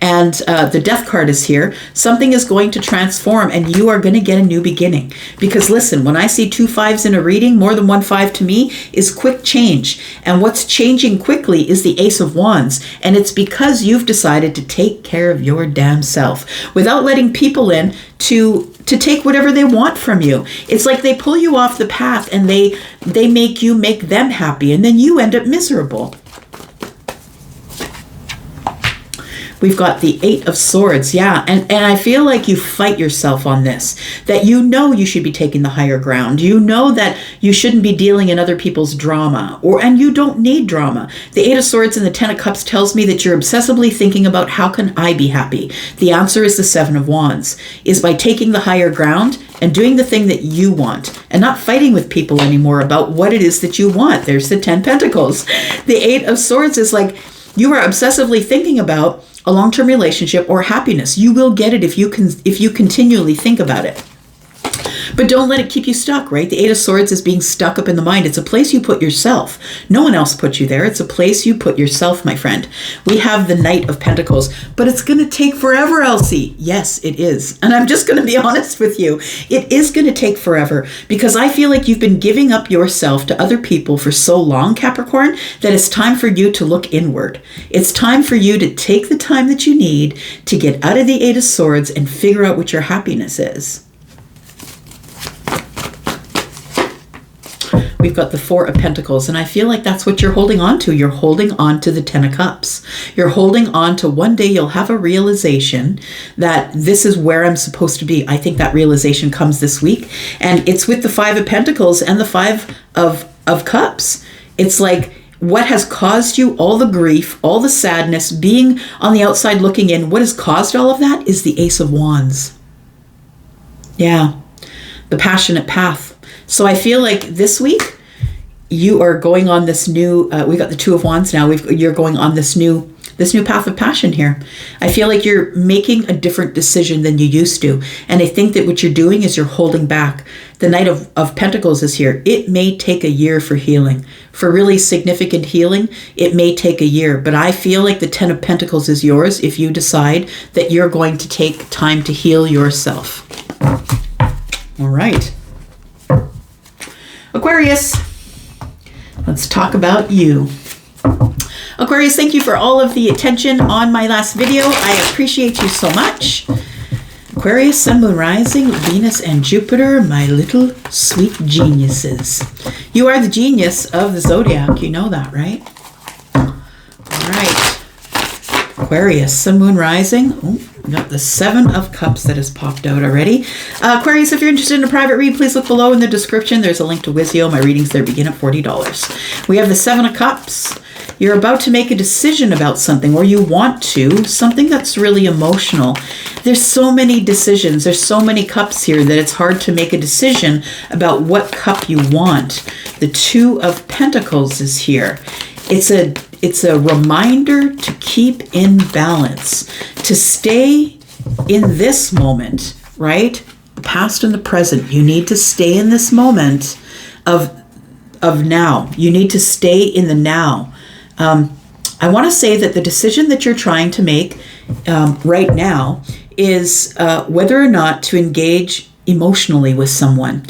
And the Death card is here. Something is going to transform, and you are going to get a new beginning. Because listen, when I see 2 5s in a reading, more than 1 5 to me is quick change. And what's changing quickly is the Ace of Wands. And it's because you've decided to take care of your damn self without letting people in to take whatever they want from you. It's like they pull you off the path and they make you make them happy, and then you end up miserable. We've got the 8 of Swords, yeah. And I feel like you fight yourself on this, that you know you should be taking the higher ground. You know that you shouldn't be dealing in other people's drama, and you don't need drama. The 8 of Swords and the 10 of Cups tells me that you're obsessively thinking about how can I be happy? The answer is the 7 of Wands, is by taking the higher ground and doing the thing that you want and not fighting with people anymore about what it is that you want. There's the 10 Pentacles. The 8 of Swords is like you are obsessively thinking about a long-term relationship or happiness. You will get it if you continually think about it. But don't let it keep you stuck, right? The 8 of Swords is being stuck up in the mind. It's a place you put yourself. No one else put you there. It's a place you put yourself, my friend. We have the Knight of Pentacles, but it's going to take forever, Elsie. Yes, it is. And I'm just going to be honest with you. It is going to take forever because I feel like you've been giving up yourself to other people for so long, Capricorn, that it's time for you to look inward. It's time for you to take the time that you need to get out of the 8 of Swords and figure out what your happiness is. We've got the 4 of Pentacles, and I feel like that's what you're holding on to. You're holding on to the 10 of Cups. You're holding on to one day you'll have a realization that this is where I'm supposed to be. I think that realization comes this week, and it's with the 5 of Pentacles and the 5 of Cups. It's like what has caused you all the grief, all the sadness, being on the outside looking in, what has caused all of that is the Ace of Wands. Yeah, the passionate path. So I feel like this week you are going on this new, we got the 2 of Wands now, you're going on this new path of passion here. I feel like you're making a different decision than you used to. And I think that what you're doing is you're holding back. The Knight of Pentacles is here. It may take a year for healing. For really significant healing, it may take a year. But I feel like the 10 of Pentacles is yours if you decide that you're going to take time to heal yourself. All right. Aquarius, let's talk about you. Aquarius, thank you for all of the attention on my last video. I appreciate you so much. Aquarius, Sun, Moon, Rising, Venus, and Jupiter, my little sweet geniuses. You are the genius of the zodiac. You know that, right? All right. Aquarius, Sun, Moon, Rising. Oh, we got the 7 of Cups that has popped out already. Aquarius, if you're interested in a private read, please look below in the description. There's a link to Wizio. My readings there begin at $40. We have the 7 of Cups. You're about to make a decision about something, or you want to, something that's really emotional. There's so many decisions. There's so many cups here that it's hard to make a decision about what cup you want. The 2 of Pentacles is here. It's a reminder to keep in balance, to stay in this moment, right? The past and the present. You need to stay in this moment of now. You need to stay in the now. I want to say that the decision that you're trying to make right now is whether or not to engage emotionally with someone.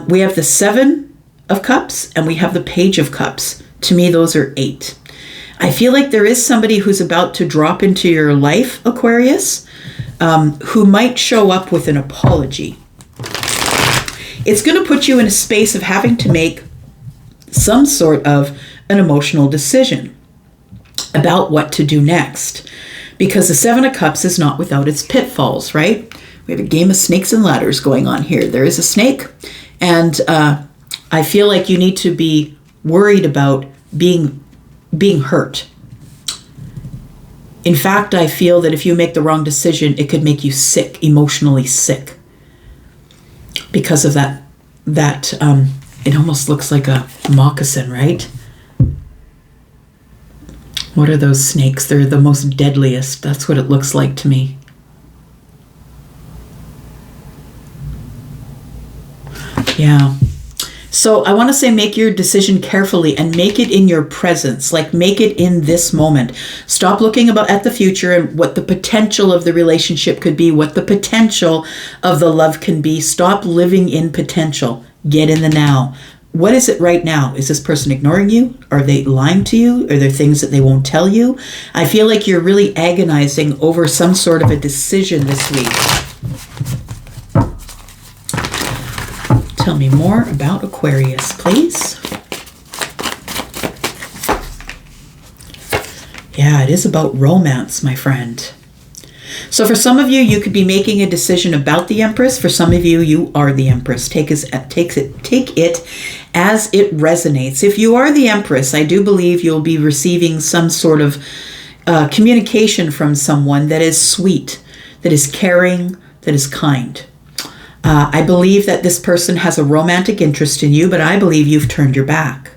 We have the 7 of Cups and we have the Page of Cups. To me, those are 8. I feel like there is somebody who's about to drop into your life, Aquarius, who might show up with an apology. It's going to put you in a space of having to make some sort of an emotional decision about what to do next. Because the 7 of Cups is not without its pitfalls, right? We have a game of snakes and ladders going on here. There is a snake, and I feel like you need to be worried about being hurt. In fact, I feel that if you make the wrong decision, it could make you sick, emotionally sick. Because of that, it almost looks like a moccasin, right? What are those snakes? They're the most deadliest. That's what it looks like to me. Yeah. So I want to say make your decision carefully and make it in your presence, like make it in this moment. Stop looking at the future and what the potential of the relationship could be, what the potential of the love can be. Stop living in potential. Get in the now. What is it right now? Is this person ignoring you? Are they lying to you? Are there things that they won't tell you? I feel like you're really agonizing over some sort of a decision this week. Tell me more about Aquarius, please. Yeah, it is about romance, my friend. So for some of you, you could be making a decision about the Empress. For some of you, you are the Empress. Take it as it resonates. If you are the Empress, I do believe you'll be receiving some sort of communication from someone that is sweet, that is caring, that is kind. I believe that this person has a romantic interest in you, but I believe you've turned your back.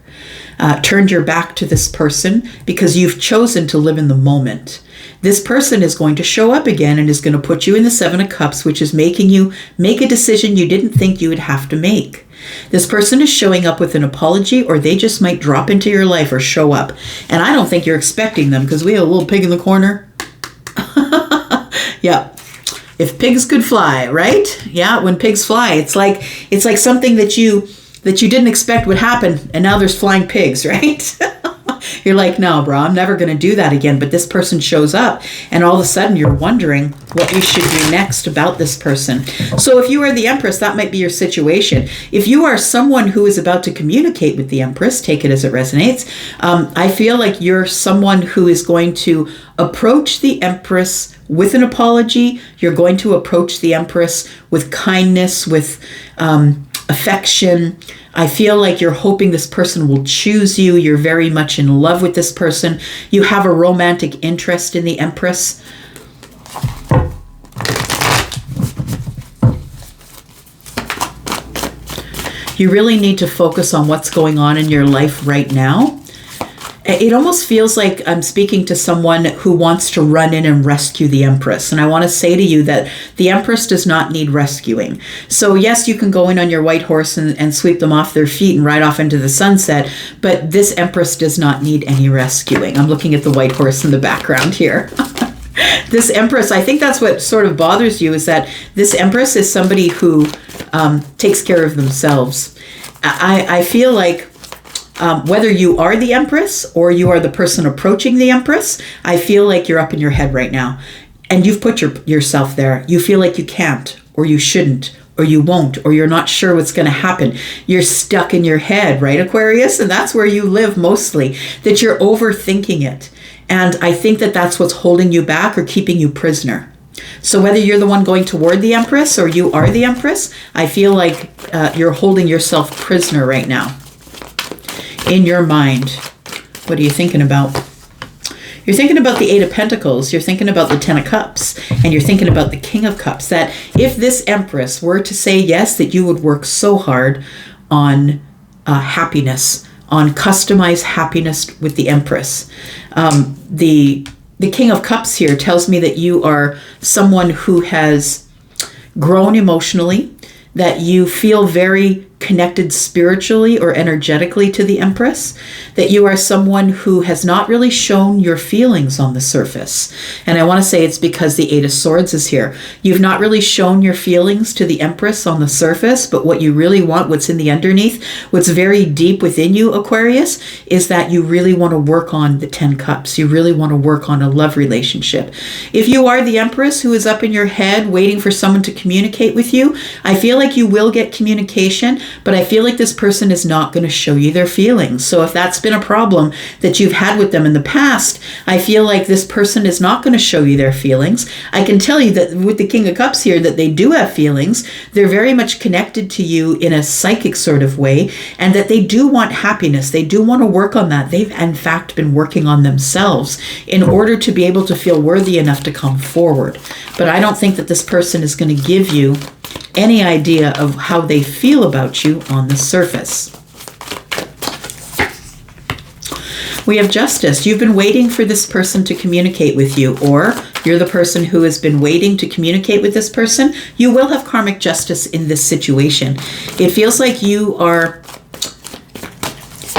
Turned your back to this person because you've chosen to live in the moment. This person is going to show up again and is going to put you in the Seven of Cups, which is making you make a decision you didn't think you would have to make. This person is showing up with an apology, or they just might drop into your life or show up. And I don't think you're expecting them because we have a little pig in the corner. Yeah. If pigs could fly, right? Yeah, when pigs fly, it's like something that you didn't expect would happen, and now there's flying pigs, right? You're like, no, bro, I'm never going to do that again. But this person shows up, and all of a sudden you're wondering what you should do next about this person. So if you are the Empress, that might be your situation. If you are someone who is about to communicate with the Empress, take it as it resonates. I feel like you're someone who is going to approach the Empress with an apology. You're going to approach the Empress with kindness, with affection. I feel like you're hoping this person will choose you. You're very much in love with this person. You have a romantic interest in the Empress. You really need to focus on what's going on in your life right now. It almost feels like I'm speaking to someone who wants to run in and rescue the Empress. And I want to say to you that the Empress does not need rescuing. So yes, you can go in on your white horse and sweep them off their feet and ride off into the sunset. But this Empress does not need any rescuing. I'm looking at the white horse in the background here. This Empress, I think that's what sort of bothers you, is that this Empress is somebody who takes care of themselves. I feel like whether you are the Empress or you are the person approaching the Empress, I feel like you're up in your head right now. And you've put yourself there. You feel like you can't, or you shouldn't, or you won't, or you're not sure what's going to happen. You're stuck in your head, right, Aquarius? And that's where you live mostly, that you're overthinking it. And I think that that's what's holding you back or keeping you prisoner. So whether you're the one going toward the Empress or you are the Empress, I feel like you're holding yourself prisoner right now. In your mind, what are you thinking about? You're thinking about the Eight of Pentacles, you're thinking about the Ten of Cups, and you're thinking about the King of Cups. That if this Empress were to say yes, that you would work so hard on happiness, on customized happiness with the Empress. The King of Cups here tells me that you are someone who has grown emotionally, that you feel very connected spiritually or energetically to the Empress, that you are someone who has not really shown your feelings on the surface. And I want to say it's because the Eight of Swords is here. You've not really shown your feelings to the Empress on the surface, but what you really want, what's in the underneath, what's very deep within you, Aquarius, is that you really want to work on the 10 Cups. You really want to work on a love relationship. If you are the Empress who is up in your head waiting for someone to communicate with you, I feel like you will get communication, but I feel like this person is not going to show you their feelings. So if that's been a problem that you've had with them in the past, I feel like this person is not going to show you their feelings. I can tell you that with the King of Cups here, that they do have feelings. They're very much connected to you in a psychic sort of way, and that they do want happiness. They do want to work on that. They've in fact been working on themselves in order to be able to feel worthy enough to come forward. But I don't think that this person is going to give you any idea of how they feel about you on the surface. We have Justice. You've been waiting for this person to communicate with you, or you're the person who has been waiting to communicate with this person. You will have karmic justice in this situation. It feels like you are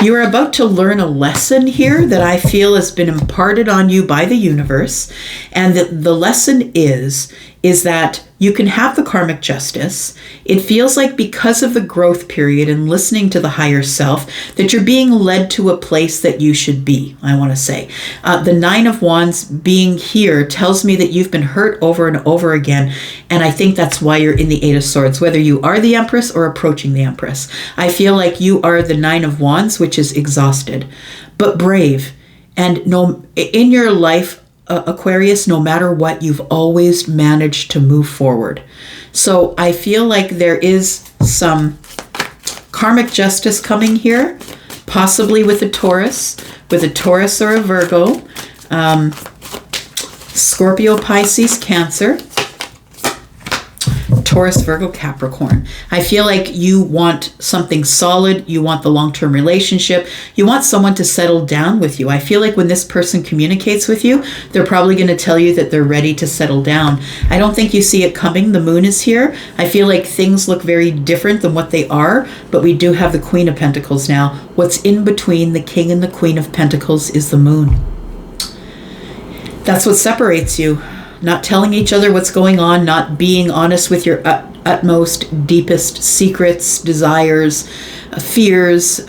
You are about to learn a lesson here that I feel has been imparted on you by the universe. And the lesson is that you can have the karmic justice. It feels like because of the growth period and listening to the higher self, that you're being led to a place that you should be, I want to say. The Nine of Wands being here tells me that you've been hurt over and over again. And I think that's why you're in the Eight of Swords, whether you are the Empress or approaching the Empress. I feel like you are the Nine of Wands, which is exhausted, but brave. And in your life, Aquarius, no matter what, you've always managed to move forward. So I feel like there is some karmic justice coming here, possibly with a Taurus or a Virgo, Scorpio, Pisces, Cancer, Taurus, Virgo, Capricorn. I feel like you want something solid. You want the long-term relationship. You want someone to settle down with you. I feel like when this person communicates with you, they're probably going to tell you that they're ready to settle down. I don't think you see it coming. The moon is here. I feel like things look very different than what they are, but we do have the Queen of Pentacles now. What's in between the King and the Queen of Pentacles is the moon. That's what separates you. Not telling each other what's going on, not being honest with your utmost, deepest secrets, desires, fears,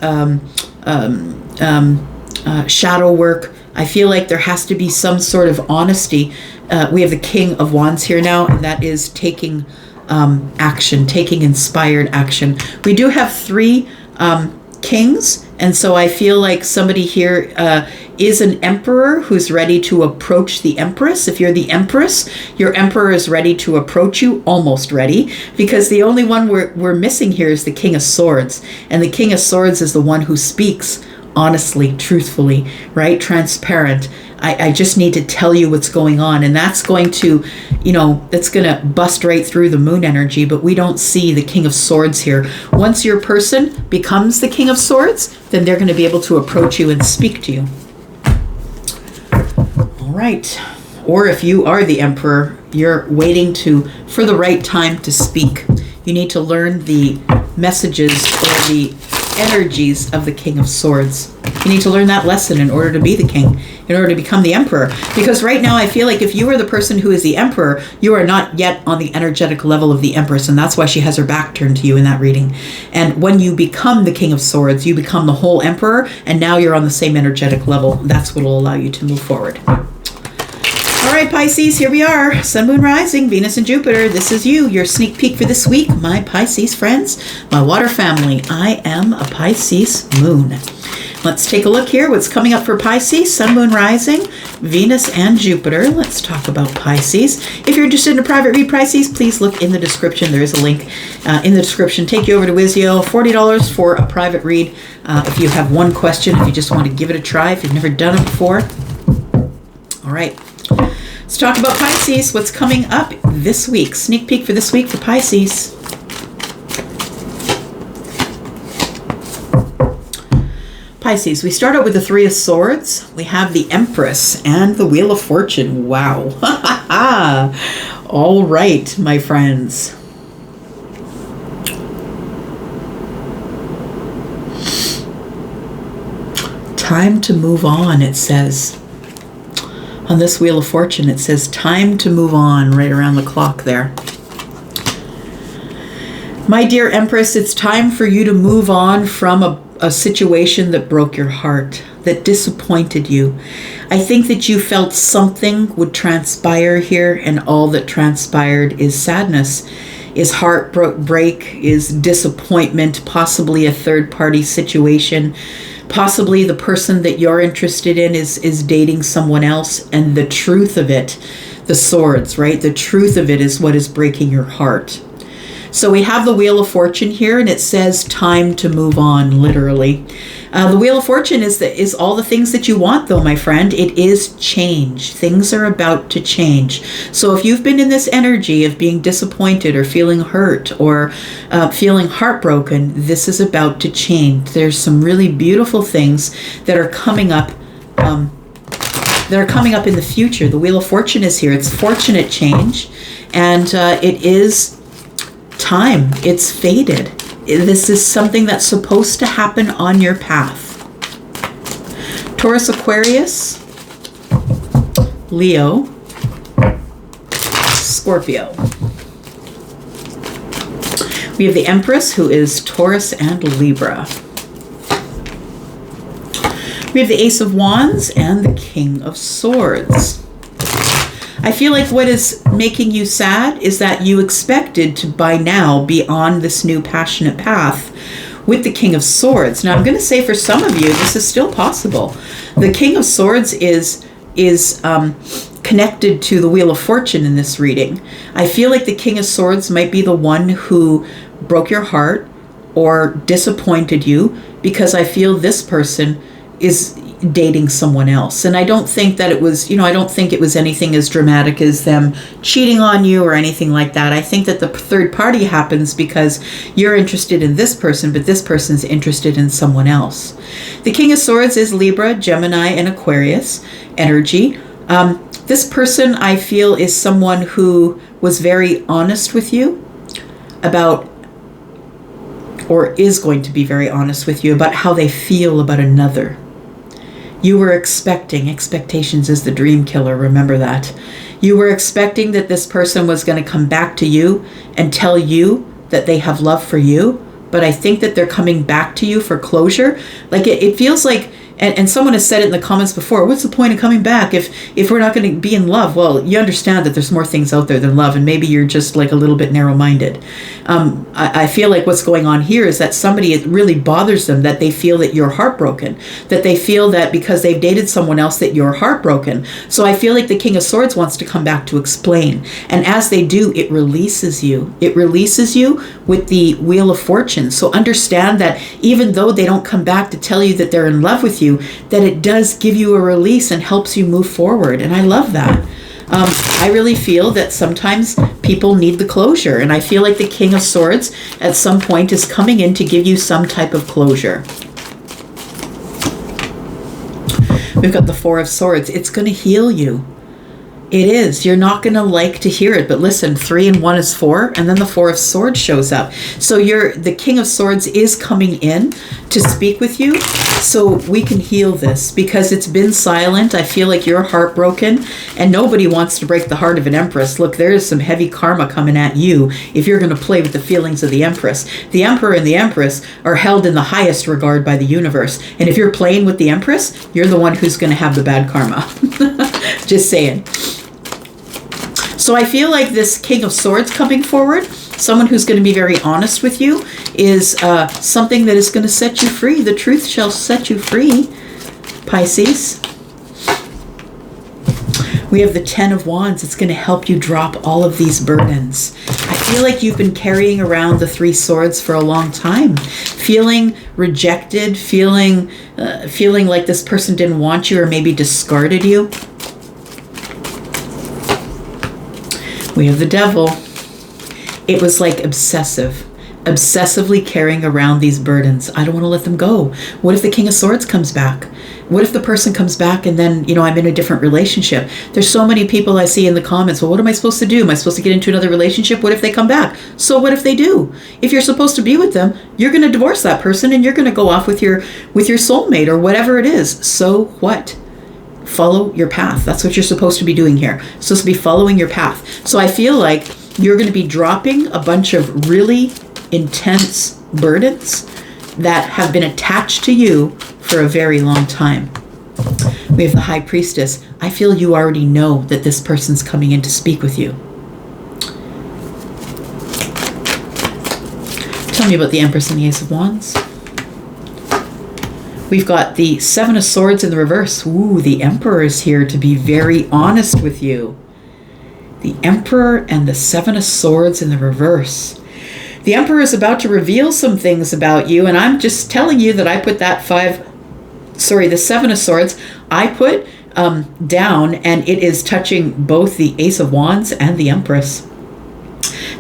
shadow work. I feel like there has to be some sort of honesty. We have the King of Wands here now, and that is taking action, taking inspired action. We do have three kings, and so I feel like somebody here is an emperor who's ready to approach the empress. If you're the empress, your emperor is ready to approach you, almost ready, because the only one we're missing here is the King of Swords. And the King of Swords is the one who speaks honestly, truthfully, right? Transparent. I just need to tell you what's going on. And that's going to, that's going to bust right through the moon energy, but we don't see the King of Swords here. Once your person becomes the King of Swords, then they're going to be able to approach you and speak to you. All right. Or if you are the Emperor, you're waiting for the right time to speak. You need to learn the messages or the energies of the King of Swords. You need to learn that lesson in order to be the king, in order to become the emperor. Because right now I feel like if you are the person who is the emperor, you are not yet on the energetic level of the empress, and that's why she has her back turned to you in that reading. And when you become the King of Swords, you become the whole emperor, and now you're on the same energetic level. That's what will allow you to move forward. All right, Pisces, here we are. Sun, Moon, Rising, Venus, and Jupiter. This is you, your sneak peek for this week, my Pisces friends, my water family. I am a Pisces moon. Let's take a look here. What's coming up for Pisces, Sun, Moon, Rising, Venus, and Jupiter. Let's talk about Pisces. If you're interested in a private read, Pisces, please look in the description. There is a link in the description. Take you over to Wizio, $40 for a private read. If you have one question, if you just want to give it a try, if you've never done it before. All right. Let's talk about Pisces. What's coming up this week? Sneak peek for this week for Pisces. Pisces, we start out with the Three of Swords. We have the Empress and the Wheel of Fortune. Wow. All right, my friends. Time to move on, it says. On this Wheel of Fortune, it says time to move on, right around the clock there. My dear Empress, it's time for you to move on from a situation that broke your heart, that disappointed you. I think that you felt something would transpire here, and all that transpired is sadness, is heartbreak, is disappointment, possibly a third-party situation. Possibly the person that you're interested in is dating someone else, and the truth of it, the swords, right? The truth of it is what is breaking your heart. So we have the Wheel of Fortune here, and it says time to move on, literally. The Wheel of Fortune is all the things that you want, though, my friend. It is change. Things are about to change. So if you've been in this energy of being disappointed or feeling hurt or feeling heartbroken, this is about to change. There's some really beautiful things that are coming up in the future. The Wheel of Fortune is here. It's fortunate change, and it is time. It's fated. This is something that's supposed to happen on your path. Taurus, Aquarius, Leo, Scorpio. We have the Empress, who is Taurus and Libra. We have the Ace of Wands and the King of Swords. I feel like what is making you sad is that you expected to by now be on this new passionate path with the King of Swords. Now I'm going to say for some of you, this is still possible. The King of Swords is connected to the Wheel of Fortune in this reading. I feel like the King of Swords might be the one who broke your heart or disappointed you, because I feel this person is dating someone else. And I don't think that it was, I don't think it was anything as dramatic as them cheating on you or anything like that. I think that the third party happens because you're interested in this person, but this person's interested in someone else. The King of Swords is Libra, Gemini, and Aquarius energy. This person, I feel, is someone who was very honest with you about, or is going to be very honest with you about how they feel about another. You were expectations is the dream killer, remember that. You were expecting that this person was going to come back to you and tell you that they have love for you, but I think that they're coming back to you for closure. Like it feels like, and someone has said it in the comments before, what's the point of coming back if we're not going to be in love? Well, you understand that there's more things out there than love, and maybe you're just like a little bit narrow-minded. I feel like what's going on here is that somebody, it really bothers them that they feel that you're heartbroken, that they feel that because they've dated someone else that you're heartbroken. So I feel like the King of Swords wants to come back to explain. And as they do, it releases you. It releases you with the Wheel of Fortune. So understand that even though they don't come back to tell you that they're in love with you, that it does give you a release and helps you move forward. And I love that. I really feel that sometimes people need the closure, and I feel like the King of Swords at some point is coming in to give you some type of closure. We've got the Four of Swords. It's going to heal you. It is. You're not going to like to hear it, but listen, 3 and 1 is 4, and then the Four of Swords shows up. So the King of Swords is coming in to speak with you, so we can heal this, because it's been silent. I feel like you're heartbroken, and nobody wants to break the heart of an Empress. Look, there is some heavy karma coming at you if you're going to play with the feelings of the Empress. The Emperor and the Empress are held in the highest regard by the universe, and if you're playing with the Empress, you're the one who's going to have the bad karma. Just saying. So I feel like this King of Swords coming forward, someone who's going to be very honest with you, is something that is going to set you free. The truth shall set you free, Pisces. We have the 10 of Wands. It's going to help you drop all of these burdens. I feel like you've been carrying around the 3 swords for a long time, feeling rejected, feeling like this person didn't want you or maybe discarded you. We have the Devil. It was like obsessively carrying around these burdens. I don't want to let them go. What if the King of Swords comes back? What if the person comes back and then, I'm in a different relationship? There's so many people I see in the comments, well, what am I supposed to do? Am I supposed to get into another relationship? What if they come back? So what if they do? If you're supposed to be with them, you're going to divorce that person and you're going to go off with your soulmate or whatever it is. So what? Follow your path. That's what you're supposed to be doing here. You're supposed to be following your path. So I feel like you're going to be dropping a bunch of really intense burdens that have been attached to you for a very long time. We have the High Priestess. I feel you already know that this person's coming in to speak with you. Tell me about the Empress and the Ace of Wands. We've got the 7 of Swords in the reverse. Ooh, the Emperor is here to be very honest with you. The Emperor and the 7 of Swords in the reverse. The Emperor is about to reveal some things about you, and I'm just telling you that I put that the 7 of Swords, I put down, and it is touching both the Ace of Wands and the Empress.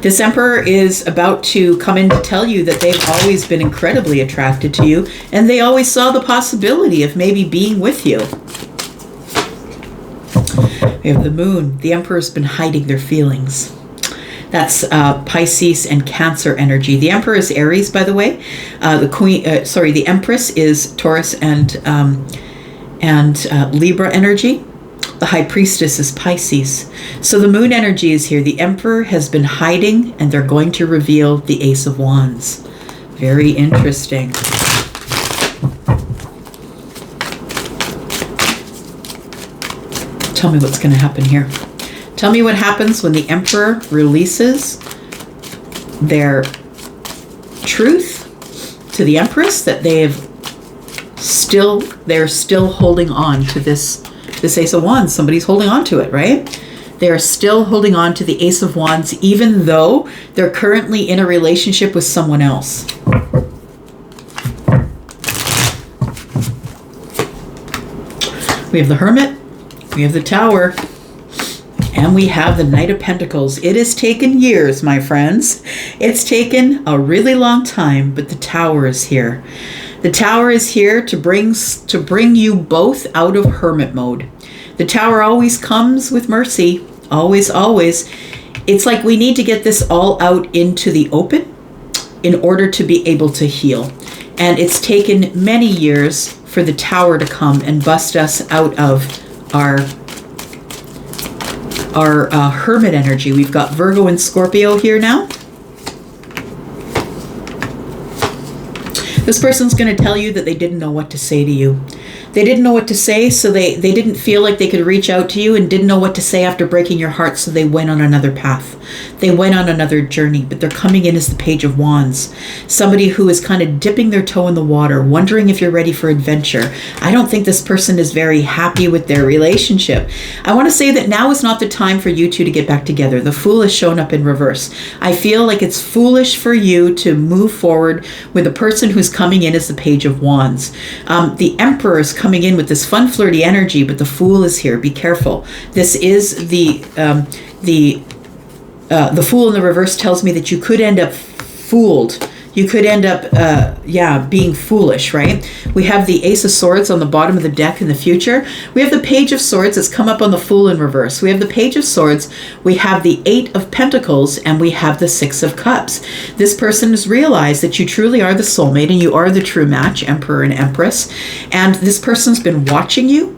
This Emperor is about to come in to tell you that they've always been incredibly attracted to you, and they always saw the possibility of maybe being with you. We have the Moon. The Emperor's been hiding their feelings. That's Pisces and Cancer energy. The Emperor is Aries, by the way. The Empress is Taurus and And Libra energy, the High Priestess is Pisces. So the moon energy is here. The Emperor has been hiding, and they're going to reveal the Ace of Wands. Very interesting. Tell me what's going to happen here. Tell me what happens when the Emperor releases their truth to the Empress, that they're still holding on to this Ace of Wands. Somebody's holding on to it, right? They're still holding on to the Ace of Wands, even though they're currently in a relationship with someone else. We have the Hermit, we have the Tower, and we have the Knight of Pentacles. It has taken years, my friends. It's taken a really long time, but the Tower is here. The Tower is here to bring you both out of hermit mode. The Tower always comes with mercy. Always, always. It's like we need to get this all out into the open in order to be able to heal. And it's taken many years for the Tower to come and bust us out of our hermit energy. We've got Virgo and Scorpio here now. This person's going to tell you that they didn't know what to say to you. They didn't know what to say, so they didn't feel like they could reach out to you, and didn't know what to say after breaking your heart, so they went on another path. They went on another journey, but they're coming in as the Page of Wands. Somebody who is kind of dipping their toe in the water, wondering if you're ready for adventure. I don't think this person is very happy with their relationship. I want to say that now is not the time for you two to get back together. The Fool has shown up in reverse. I feel like it's foolish for you to move forward with a person who's coming in as the Page of Wands. The Emperor is coming in with this fun, flirty energy, but the Fool is here. Be careful. This is the Fool in the reverse tells me that you could end up fooled. You could end up, being foolish, right? We have the Ace of Swords on the bottom of the deck in the future. We have the Page of Swords that's come up on the Fool in reverse. We have the Page of Swords. We have the Eight of Pentacles, and we have the Six of Cups. This person has realized that you truly are the soulmate, and you are the true match, Emperor and Empress. And this person's been watching you.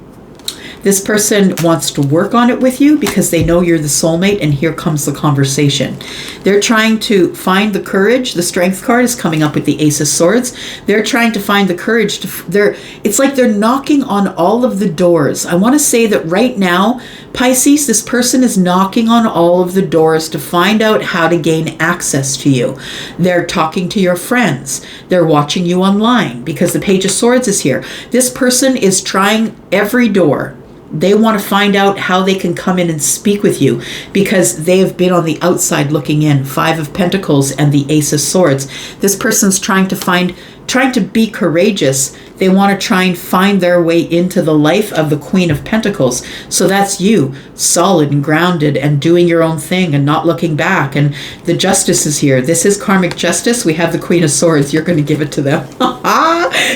This person wants to work on it with you because they know you're the soulmate, and here comes the conversation. They're trying to find the courage. The Strength card is coming up with the Ace of Swords. They're trying to find the courage it's like they're knocking on all of the doors. I want to say that right now, Pisces, this person is knocking on all of the doors to find out how to gain access to you. They're talking to your friends. They're watching you online because the Page of Swords is here. This person is trying every door. They want to find out how they can come in and speak with you because they have been on the outside looking in. Five of Pentacles and the Ace of Swords. This person's trying to be courageous. They want to try and find their way into the life of the Queen of Pentacles. So that's you, solid and grounded and doing your own thing and not looking back. And the Justice is here. This is karmic justice. We have the Queen of Swords. You're going to give it to them.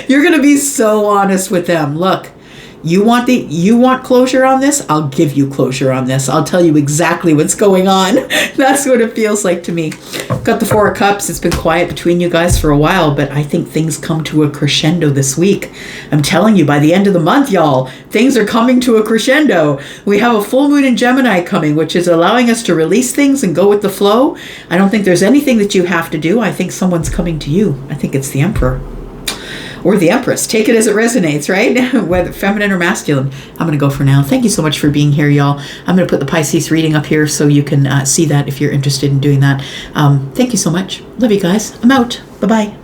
You're going to be so honest with them. Look. You want closure on this? I'll give you closure on this. I'll tell you exactly what's going on. That's what it feels like to me. Got the Four of Cups. It's been quiet between you guys for a while, but I think things come to a crescendo this week. I'm telling you, by the end of the month, y'all, things are coming to a crescendo. We have a full moon in Gemini coming, which is allowing us to release things and go with the flow. I don't think there's anything that you have to do. I think someone's coming to you. I think it's the Emperor. Or the Empress. Take it as it resonates, right? Whether feminine or masculine. I'm going to go for now. Thank you so much for being here, y'all. I'm going to put the Pisces reading up here so you can see that if you're interested in doing that. Thank you so much. Love you guys. I'm out. Bye-bye.